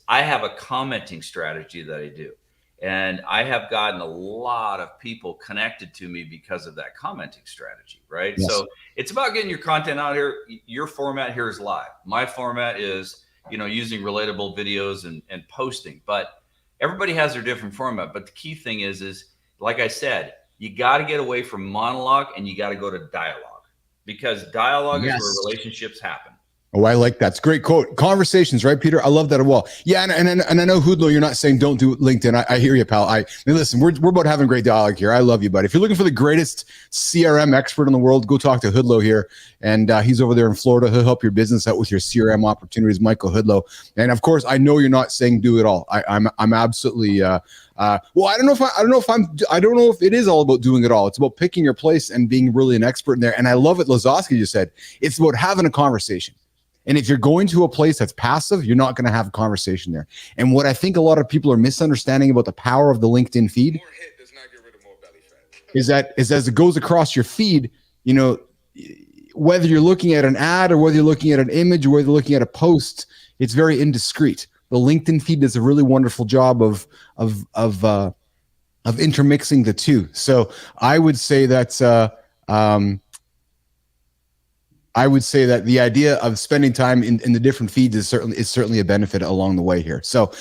I have a commenting strategy that I do. And I have gotten a lot of people connected to me because of that commenting strategy, right? Yes. So it's about getting your content out here. Your format here is live. My format is, you know, using relatable videos and posting. But everybody has their different format. But the key thing is like I said, you got to get away from monologue and you got to go to dialogue, because dialogue is where relationships happen. Oh, I like that. It's a great quote. Conversations, right, Peter? I love that as well. Yeah, and I know, Hoodlo, you're not saying don't do LinkedIn. I hear you, pal. Listen, we're about having great dialogue here. I love you, buddy. If you're looking for the greatest CRM expert in the world, go talk to Hoodlo here. And he's over there in Florida. He'll help your business out with your CRM opportunities, Michael Hoodlo. And of course, I know you're not saying do it all. I'm absolutely well, I don't know if it is all about doing it all. It's about picking your place and being really an expert in there. And I love what Lazoski just said. It's about having a conversation. And if you're going to a place that's passive, you're not going to have a conversation there. And what I think a lot of people are misunderstanding about the power of the LinkedIn feed is that as it goes across your feed, you know, whether you're looking at an ad or whether you're looking at an image or whether you're looking at a post, it's very indiscreet. The LinkedIn feed does a really wonderful job of intermixing the two. So I would say that the idea of spending time in the different feeds is certainly a benefit along the way here. So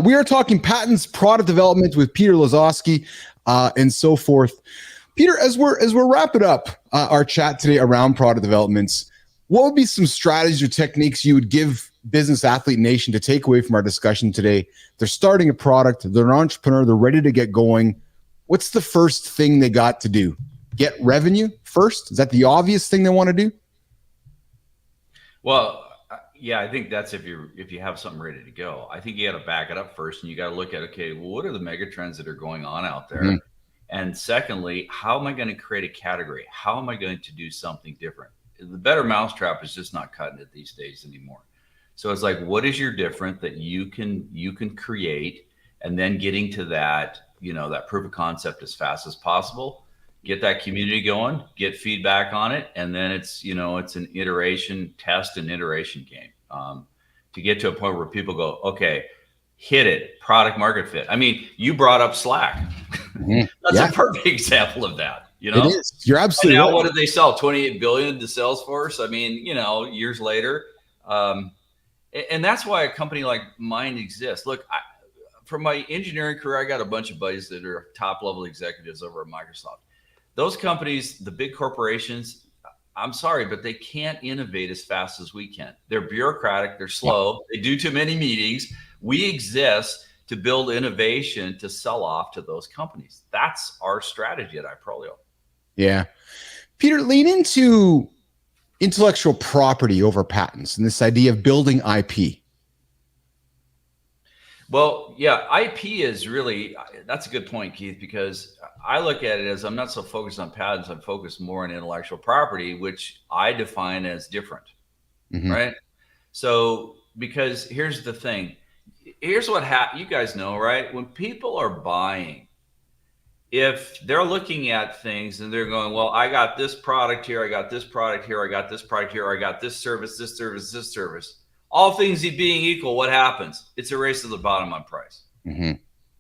we are talking patents, product development with Peter Lazoski, and so forth. Peter, as we're wrapping up our chat today around product developments, what would be some strategies or techniques you would give Business Athlete Nation to take away from our discussion today? They're starting a product, they're an entrepreneur, they're ready to get going. What's the first thing they got to do? Get revenue first? Is that the obvious thing they want to do? Well, yeah, I think that's if you have something ready to go. I think you got to back it up first, and you got to look at, okay, well, what are the mega trends that are going on out there? Mm-hmm. And secondly, how am I going to create a category? How am I going to do something different? The better mousetrap is just not cutting it these days anymore. So it's like, what is your different that you can create, and then getting to that, you know, that proof of concept as fast as possible. Get that community going, get feedback on it, and then it's an iteration test and iteration game to get to a point where people go, okay, hit it, product market fit. I mean, you brought up Slack. Mm-hmm. That's a perfect example of that. You know, it is. You're absolutely right. What did they sell? 28 billion to Salesforce. I mean, you know, years later, and that's why a company like mine exists. Look, from my engineering career, I got a bunch of buddies that are top level executives over at Microsoft. Those companies, the big corporations, I'm sorry, but they can't innovate as fast as we can. They're bureaucratic, they're slow, they do too many meetings. We exist to build innovation to sell off to those companies. That's our strategy at iProlio. Yeah. Peter, lean into intellectual property over patents and this idea of building IP. Well, yeah, IP is really, that's a good point, Keith, because I look at it as I'm not so focused on patents. I'm focused more on intellectual property, which I define as different, mm-hmm. right? So, because here's the thing. Here's what you guys know, right? When people are buying, if they're looking at things and they're going, well, I got this product here, I got this product here, I got this product here, I got this service, this service, this service. All things being equal, what happens? It's a race to the bottom on price. Mm-hmm.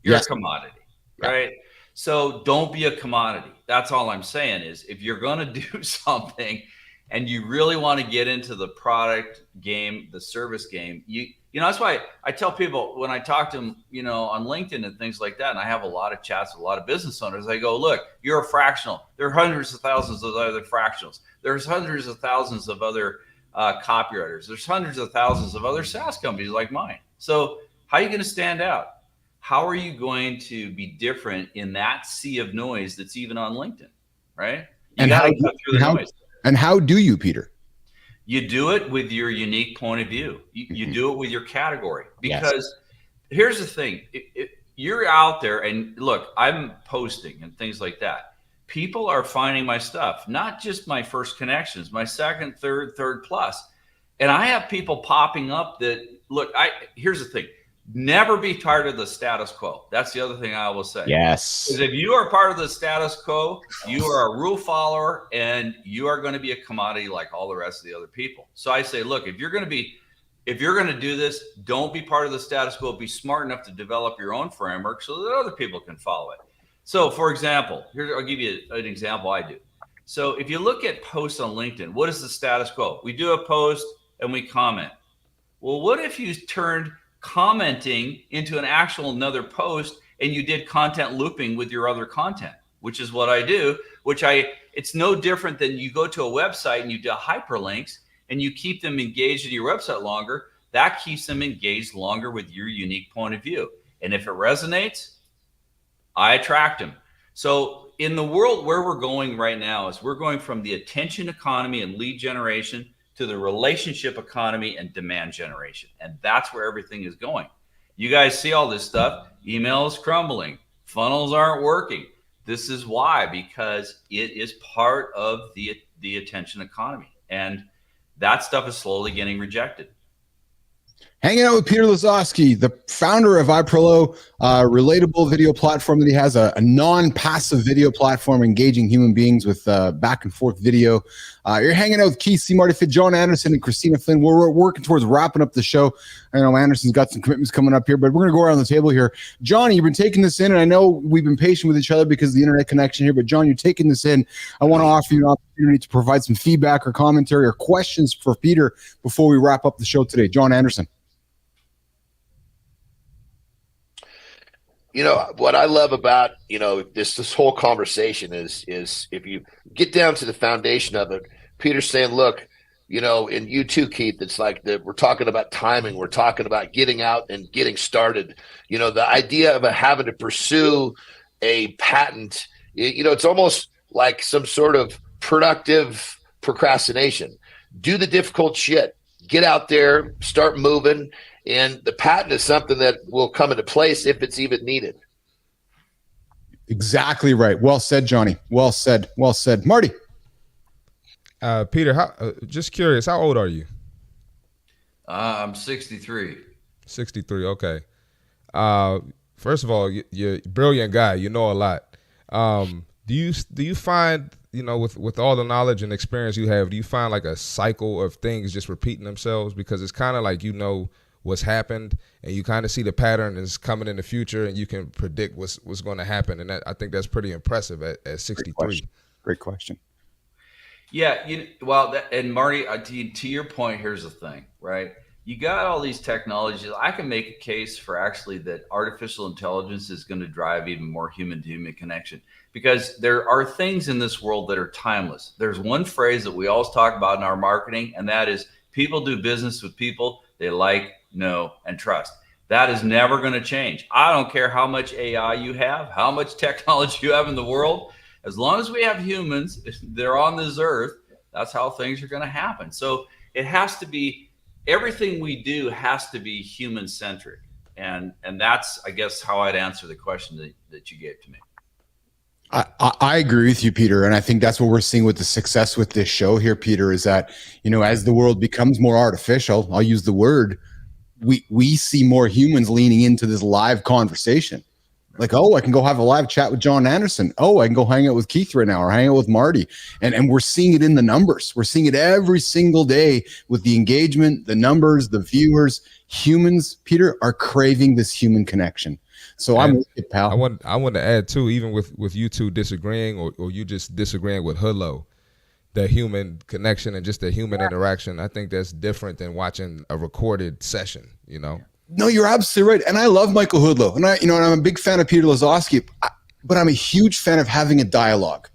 You're a commodity, right? So don't be a commodity. That's all I'm saying is if you're going to do something and you really want to get into the product game, the service game, you know, that's why I tell people when I talk to them, you know, on LinkedIn and things like that, and I have a lot of chats with a lot of business owners, I go, look, you're a fractional. There are hundreds of thousands of other fractionals. There's hundreds of thousands of other copywriters. There's hundreds of thousands of other SaaS companies like mine. So how are you going to stand out? How are you going to be different in that sea of noise that's even on LinkedIn, right? You got to cut through the noise. And how do you, Peter? You do it with your unique point of view. You do it with your category. Because here's the thing. You're out there and look, I'm posting and things like that. People are finding my stuff, not just my first connections, my second, third plus. And I have people popping up that, look, here's the thing. Never be part of the status quo. That's the other thing I will say. Yes. Because if you are part of the status quo, you are a rule follower and you are going to be a commodity like all the rest of the other people. So I say, look, if you're going to do this, don't be part of the status quo. Be smart enough to develop your own framework so that other people can follow it. So for example, I'll give you an example I do. So if you look at posts on LinkedIn, what is the status quo? We do a post and we comment. Well, what if you turned commenting into an actual another post and you did content looping with your other content, which is what I do, it's no different than you go to a website and you do hyperlinks and you keep them engaged in your website longer. That keeps them engaged longer with your unique point of view. And if it resonates, I attract them. So in the world where we're going right now is we're going from the attention economy and lead generation to the relationship economy and demand generation. And that's where everything is going. You guys see all this stuff. Email is crumbling. Funnels aren't working. This is why, because it is part of the attention economy. And that stuff is slowly getting rejected. Hanging out with Peter Lazoski, the founder of iProlo, relatable video platform that he has, a non-passive video platform engaging human beings with back and forth video. You're hanging out with Keith, Marty Fit, John Anderson, and Christina Flynn. We're working towards wrapping up the show. I know Anderson's got some commitments coming up here, but we're going to go around the table here. Johnny, you've been taking this in, and I know we've been patient with each other because of the internet connection here, but John, you're taking this in. I want to offer you an opportunity to provide some feedback or commentary or questions for Peter before we wrap up the show today. John Anderson. You know, what I love about, you know, this whole conversation is if you get down to the foundation of it, Peter's saying, look, you know, and you too, Keith, it's like we're talking about timing. We're talking about getting out and getting started. You know, the idea of having to pursue a patent, you know, it's almost like some sort of productive procrastination. Do the difficult shit. Get out there, start moving. And the patent is something that will come into place if it's even needed. Exactly right. Well said, Johnny. Well said. Well said. Marty. Peter, just curious, how old are you? I'm 63. 63, okay. First of all, you're a brilliant guy. You know a lot. Do you find, you know, with all the knowledge and experience you have, do you find like a cycle of things just repeating themselves? Because it's kind of like, you know, what's happened and you kind of see the pattern is coming in the future and you can predict what's going to happen. And I think that's pretty impressive at 63. Great question. Yeah. And Marty, to your point, here's the thing, right? You got all these technologies. I can make a case for actually that artificial intelligence is going to drive even more human to human connection, because there are things in this world that are timeless. There's one phrase that we always talk about in our marketing, and that is people do business with people they like, know, and trust. That is never going to change. I don't care how much AI you have, how much technology you have in the world. As long as we have humans, they're on this earth, that's how things are going to happen. So it has to be, everything we do has to be human centric. And that's, I guess, how I'd answer the question that you gave to me. I agree with you, Peter. And I think that's what we're seeing with the success with this show here, Peter, is that, you know, as the world becomes more artificial, I'll use the word, we see more humans leaning into this live conversation. Like, oh, I can go have a live chat with John Anderson. Oh, I can go hang out with Keith right now or hang out with Marty. And we're seeing it in the numbers. We're seeing it every single day with the engagement, the numbers, the viewers. Humans, Peter, are craving this human connection. So I'm with you, pal. I want to add too, even with you two disagreeing or you just disagreeing with Hudlow, the human connection and just the human interaction. I think that's different than watching a recorded session, you know? No, you're absolutely right. And I love Michael Hudlow. And I'm a big fan of Peter Lazoski, but I'm a huge fan of having a dialogue.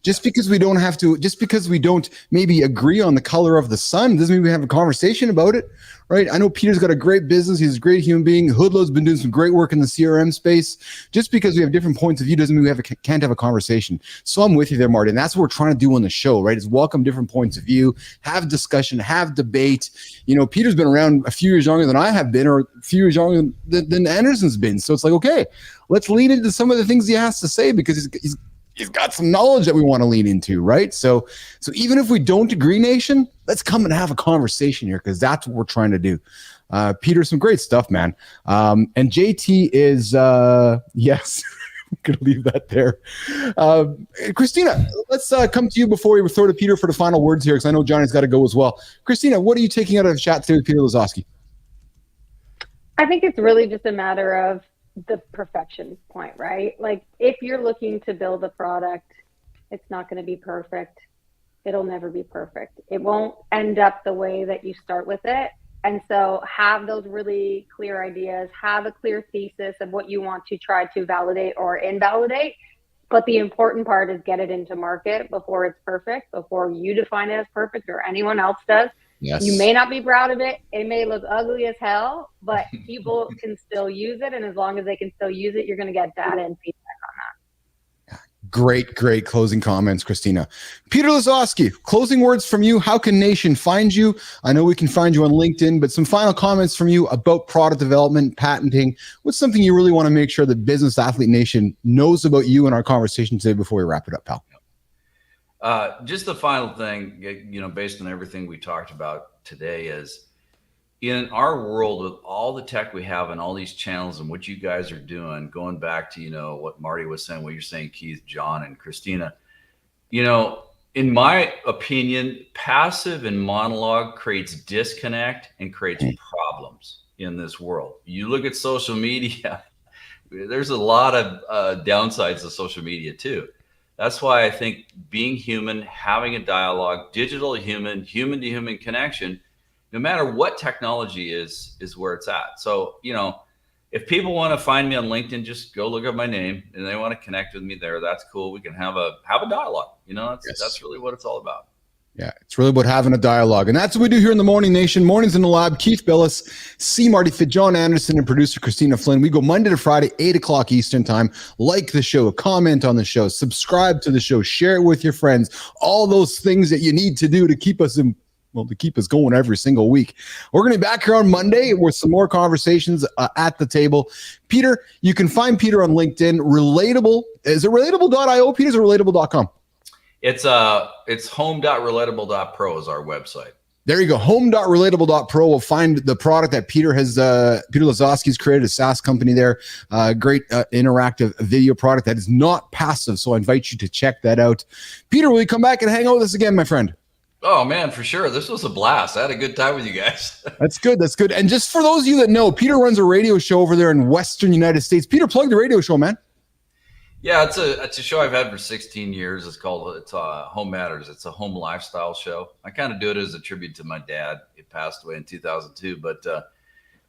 Just because we don't maybe agree on the color of the sun doesn't mean we have a conversation about it, right? I know Peter's got a great business. He's a great human being. Hudlow's been doing some great work in the CRM space. Just because we have different points of view doesn't mean we can't have a conversation. So I'm with you there, Marty. And that's what we're trying to do on the show, right? Is welcome different points of view, have discussion, have debate. Peter's been around a few years younger than I have been, or a few years younger than Anderson's been. So it's like, okay, let's lean into some of the things he has to say because he's got some knowledge that we want to lean into, right? So even if we don't agree, Nation, let's come and have a conversation here because that's what we're trying to do. Peter, some great stuff, man. And JT is, yes, I'm going to leave that there. Christina, let's come to you before we throw to Peter for the final words here because I know Johnny's got to go as well. Christina, what are you taking out of the chat today with Peter Lazoski? I think it's really just a matter of the perfection point, right? Like if you're looking to build a product, it's not going to be perfect. It'll never be perfect. It won't end up the way that you start with it. And so have those really clear ideas, have a clear thesis of what you want to try to validate or invalidate. But the important part is get it into market before it's perfect, before you define it as perfect or anyone else does. Yes. You may not be proud of it. It may look ugly as hell, but people can still use it. And as long as they can still use it, you're going to get data and feedback on that. Great closing comments, Christina. Peter Lazoski, closing words from you. How can Nation find you? I know we can find you on LinkedIn, but some final comments from you about product development, patenting. What's something you really want to make sure that Business Athlete Nation knows about you in our conversation today before we wrap it up, pal? Just the final thing, based on everything we talked about today is in our world with all the tech we have and all these channels and what you guys are doing, going back to, what Marty was saying, what you're saying, Keith, John, and Christina, in my opinion, passive and monologue creates disconnect and creates problems in this world. You look at social media, there's a lot of downsides to social media too. That's why I think being human, having a dialogue, digital to human connection, no matter what technology is where it's at. So, if people want to find me on LinkedIn, just go look up my name and they want to connect with me there. That's cool. We can have a dialogue. That's really what it's all about. Yeah, it's really about having a dialogue. And that's what we do here in the Morning Nation. Mornings in the Lab, Keith Billis, Marty Fit, John Anderson, and producer Christina Flynn. We go Monday to Friday, 8 o'clock Eastern time. Like the show, comment on the show, subscribe to the show, share it with your friends. All those things that you need to do to keep us going every single week. We're going to be back here on Monday with some more conversations at the table. Peter, you can find Peter on LinkedIn. Relatable. Is it relatable.io, Peter, or relatable.com? It's home.relatable.pro is our website. There you go. Home.relatable.pro will find the product that Peter Lazoski's created, a SaaS company there. Great interactive video product that is not passive. So I invite you to check that out. Peter, will you come back and hang out with us again, my friend? Oh man, for sure. This was a blast. I had a good time with you guys. That's good. And just for those of you that know, Peter runs a radio show over there in Western United States. Peter, plug the radio show, man. Yeah, it's a show I've had for 16 years. It's Home Matters. It's a home lifestyle show. I kind of do it as a tribute to my dad. He passed away in 2002. But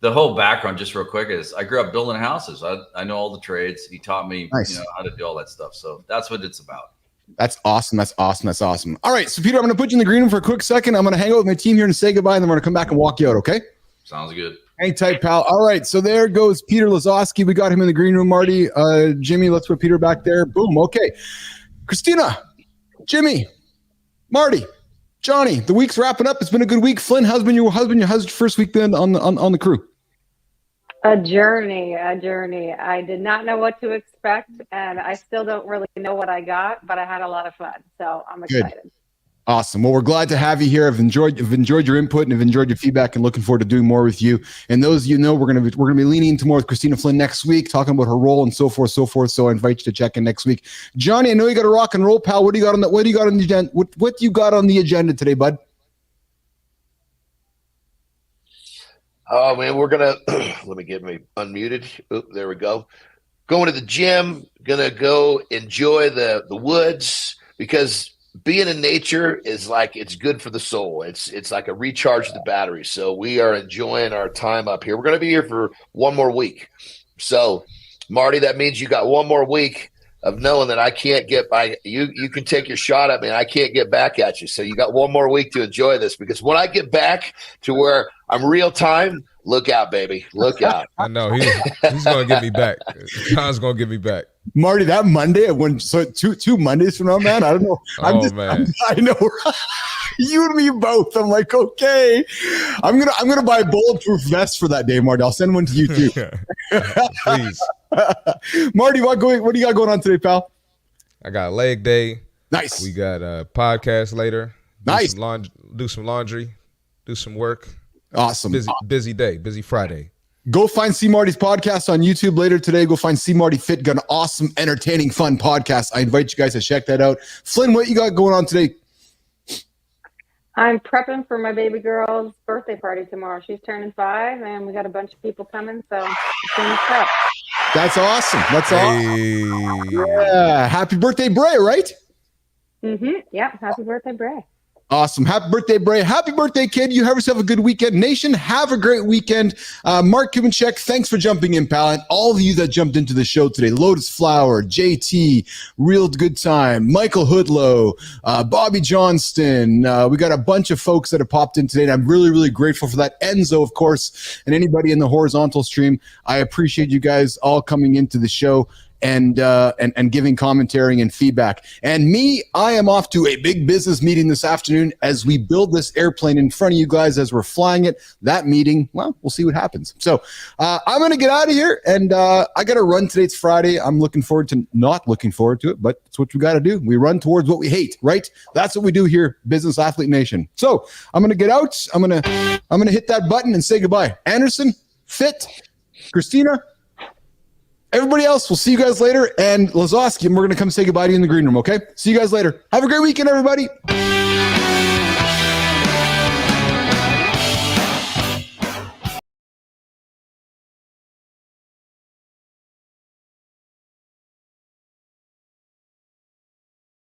the whole background, just real quick, is I grew up building houses. I know all the trades. He taught me how to do all that stuff. So that's what it's about. That's awesome. All right, so Peter, I'm going to put you in the green room for a quick second. I'm going to hang out with my team here and say goodbye, and then we're going to come back and walk you out, okay? Sounds good. Hang tight, pal. All right, so there goes Peter Lazoski. We got him in the green room, Marty. Jimmy, let's put Peter back there. Boom, okay. Christina, Jimmy, Marty, Johnny, the week's wrapping up. It's been a good week. Flynn, how's your first week been on the crew? A journey. I did not know what to expect, and I still don't really know what I got, but I had a lot of fun, so I'm excited. Good. Awesome. Well, we're glad to have you here. I've enjoyed your input and I've enjoyed your feedback and looking forward to doing more with you. And those, we're gonna be leaning into more with Christina Flynn next week, talking about her role and so forth. So I invite you to check in next week. Johnny, I know you got a rock and roll, pal. What do you got on the agenda? What you got on the agenda today, bud? Oh man, we're gonna let me get me unmuted. Oop, there we go. Going to the gym, gonna go enjoy the woods, because being in nature is like, it's good for the soul. It's like a recharge of the battery. So we are enjoying our time up here. We're gonna be here for one more week. So Marty, that means you got one more week of knowing that I can't get by. You can take your shot at me and I can't get back at you. So you got one more week to enjoy this, because when I get back to where I'm real time, look out, baby. Look out. I know he's going to get me back. John's going to get me back. Marty, that Monday, two Mondays from now, man, I don't know. I know. You and me both. I'm like, okay, I'm gonna buy a bulletproof vest for that day, Marty. I'll send one to you too. Please. Marty, what do you got going on today, pal? I got leg day. Nice. We got a podcast later. Nice. Do some laundry. Do some work. Awesome. Busy day. Busy Friday. Go find C. Marty's podcast on YouTube later today. Go find C. Marty Fit. Got an awesome, entertaining, fun podcast. I invite you guys to check that out. Flynn, what you got going on today? I'm prepping for my baby girl's birthday party tomorrow. She's turning 5, and we got a bunch of people coming, so it's in the prep. That's awesome. Awesome. Yeah. Happy birthday, Bray, right? Mm-hmm. Yeah. Happy birthday, Bray. Awesome. Happy birthday, Bray. Happy birthday, kid. You have yourself a good weekend. Nation, have a great weekend. Mark Chumachek, thanks for jumping in, pal. And all of you that jumped into the show today. Lotus Flower, JT, Real Good Time, Michael Hoodlow, Bobby Johnston. We got a bunch of folks that have popped in today, and I'm really, really grateful for that. Enzo, of course, and anybody in the horizontal stream. I appreciate you guys all coming into the show and giving commentary and feedback. And me, I am off to a big business meeting this afternoon as we build this airplane in front of you guys as we're flying it. That meeting, well, we'll see what happens. So I'm going to get out of here, and I got to run today. It's Friday. I'm not looking forward to it, but it's what we got to do. We run towards what we hate, right? That's what we do here, Business Athlete Nation. So I'm going to get out. I'm going to hit that button and say goodbye. Anderson, Fit, Christina, everybody else, we'll see you guys later. And Lazoski, and we're going to come say goodbye to you in the green room, okay? See you guys later. Have a great weekend, everybody.